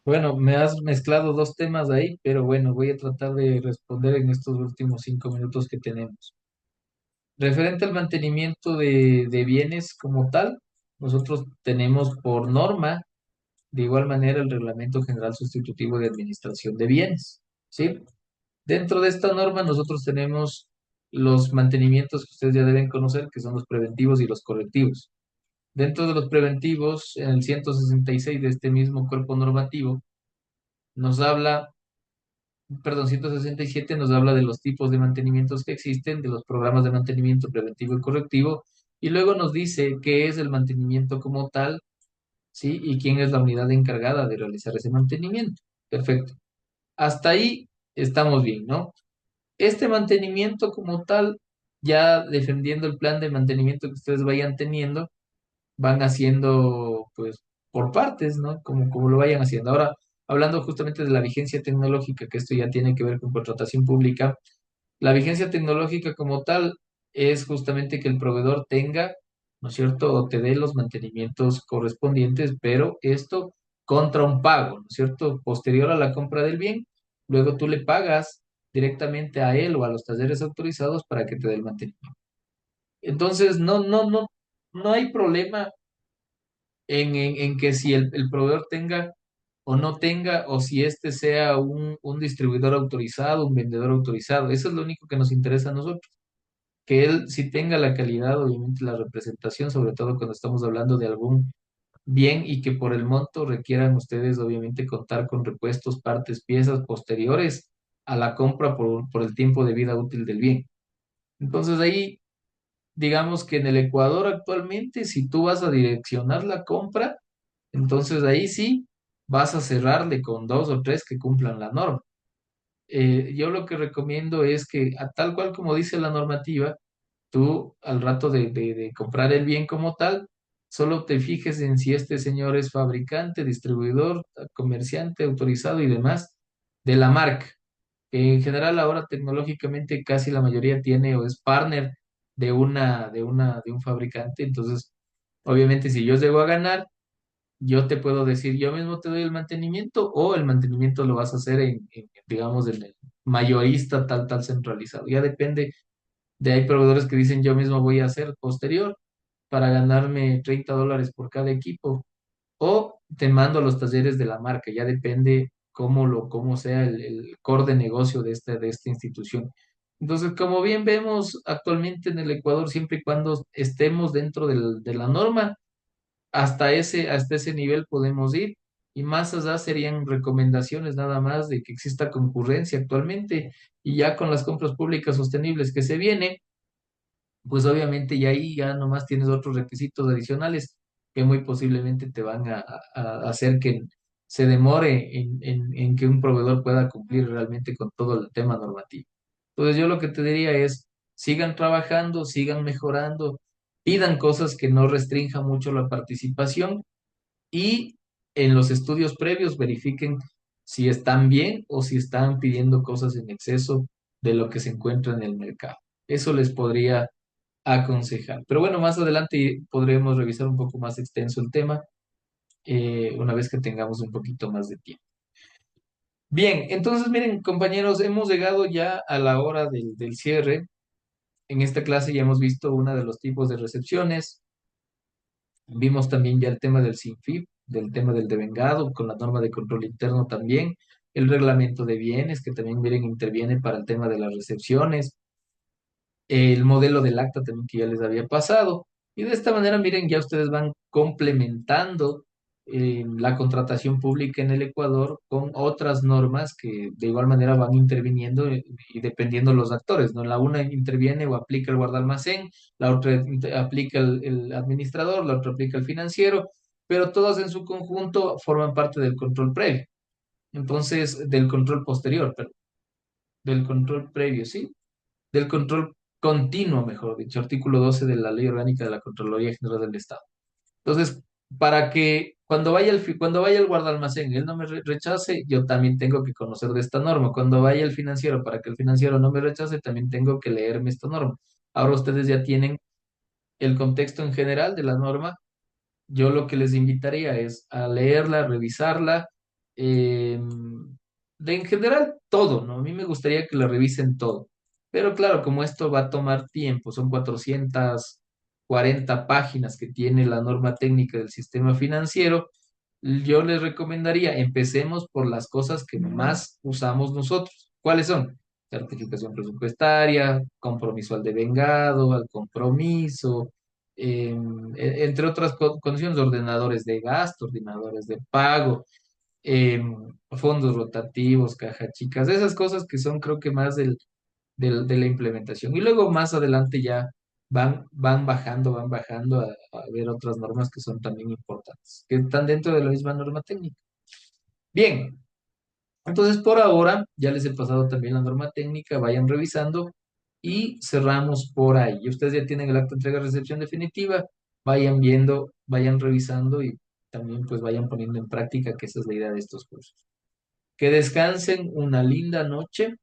Bueno, me has mezclado dos temas ahí, pero bueno, voy a tratar de responder en estos últimos 5 minutos que tenemos. Referente al mantenimiento de bienes como tal, nosotros tenemos por norma, de igual manera, el Reglamento General Sustitutivo de Administración de Bienes, ¿sí? Dentro de esta norma, nosotros tenemos los mantenimientos que ustedes ya deben conocer, que son los preventivos y los correctivos. Dentro de los preventivos, en el 166 de este mismo cuerpo normativo, nos habla, perdón, 167 nos habla de los tipos de mantenimientos que existen, de los programas de mantenimiento preventivo y correctivo, y luego nos dice qué es el mantenimiento como tal, ¿sí? Y quién es la unidad encargada de realizar ese mantenimiento. Perfecto. Hasta ahí estamos bien, ¿no? Este mantenimiento como tal, ya defendiendo el plan de mantenimiento que ustedes vayan teniendo, van haciendo pues por partes, ¿no? Como lo vayan haciendo. Ahora, hablando justamente de la vigencia tecnológica, que esto ya tiene que ver con contratación pública, la vigencia tecnológica como tal es justamente que el proveedor tenga, ¿no es cierto?, o te dé los mantenimientos correspondientes, pero esto contra un pago, ¿no es cierto?, posterior a la compra del bien, luego tú le pagas directamente a él o a los talleres autorizados para que te dé el mantenimiento. Entonces, no hay problema en que si el proveedor tenga o no tenga, o si este sea un distribuidor autorizado, un vendedor autorizado. Eso es lo único que nos interesa a nosotros. Que él sí tenga la calidad, obviamente la representación, sobre todo cuando estamos hablando de algún bien y que por el monto requieran ustedes, obviamente, contar con repuestos, partes, piezas posteriores a la compra por el tiempo de vida útil del bien. Entonces ahí, digamos que en el Ecuador actualmente, si tú vas a direccionar la compra, entonces ahí sí vas a cerrarle con dos o tres que cumplan la norma. Yo lo que recomiendo es que, a tal cual como dice la normativa, tú al rato de comprar el bien como tal, solo te fijes en si este señor es fabricante, distribuidor, comerciante, autorizado y demás de la marca. En general ahora tecnológicamente casi la mayoría tiene o es partner de un fabricante. Entonces, obviamente si yo llego a ganar, yo te puedo decir, yo mismo te doy el mantenimiento o el mantenimiento lo vas a hacer digamos, en el mayorista tal centralizado. Ya depende de hay proveedores que dicen yo mismo voy a hacer posterior para ganarme $30 por cada equipo o te mando a los talleres de la marca. Ya depende cómo sea el core de negocio de esta institución. Entonces, como bien vemos actualmente en el Ecuador, siempre y cuando estemos dentro de la norma, hasta ese nivel podemos ir y más allá serían recomendaciones nada más de que exista concurrencia actualmente y ya con las compras públicas sostenibles que se viene, pues obviamente ya ahí ya nomás tienes otros requisitos adicionales que muy posiblemente te van a hacer que se demore en que un proveedor pueda cumplir realmente con todo el tema normativo. Entonces yo lo que te diría es, sigan trabajando, sigan mejorando, pidan cosas que no restrinjan mucho la participación y en los estudios previos verifiquen si están bien o si están pidiendo cosas en exceso de lo que se encuentra en el mercado. Eso les podría aconsejar. Pero bueno, más adelante podremos revisar un poco más extenso el tema una vez que tengamos un poquito más de tiempo. Bien, entonces miren, compañeros, hemos llegado ya a la hora del cierre. En esta clase ya hemos visto uno de los tipos de recepciones. Vimos también ya el tema del SINFIP, del tema del devengado, con la norma de control interno también, el reglamento de bienes, que también, miren, interviene para el tema de las recepciones, el modelo del acta también que ya les había pasado. Y de esta manera, miren, ya ustedes van complementando la contratación pública en el Ecuador con otras normas que de igual manera van interviniendo y dependiendo los actores, ¿no? La una interviene o aplica el guardalmacén, la otra aplica el administrador, la otra aplica el financiero, pero todas en su conjunto forman parte del control previo. Entonces, del control posterior, perdón, del control previo, ¿sí? Del control continuo, mejor dicho, artículo 12 de la Ley Orgánica de la Contraloría General del Estado. Entonces, para que cuando vaya el guardalmacén él no me rechace, yo también tengo que conocer de esta norma. Cuando vaya el financiero, para que el financiero no me rechace, también tengo que leerme esta norma. Ahora ustedes ya tienen el contexto en general de la norma. Yo lo que les invitaría es a leerla, revisarla, eh, de en general todo, ¿no? A mí me gustaría que la revisen todo. Pero claro, como esto va a tomar tiempo, son 440 páginas que tiene la norma técnica del sistema financiero, yo les recomendaría, empecemos por las cosas que más usamos nosotros. ¿Cuáles son? Certificación presupuestaria, compromiso al devengado, al compromiso, entre otras condiciones, ordenadores de gasto, ordenadores de pago. fondos rotativos, caja chicas, esas cosas que son creo que más de la implementación. Y luego más adelante ya van bajando a ver otras normas que son también importantes, que están dentro de la misma norma técnica. Bien, entonces por ahora ya les he pasado también la norma técnica, vayan revisando y cerramos por ahí. Y ustedes ya tienen el acta de entrega-recepción definitiva, vayan viendo, vayan revisando y también pues vayan poniendo en práctica que esa es la idea de estos cursos. Que descansen una linda noche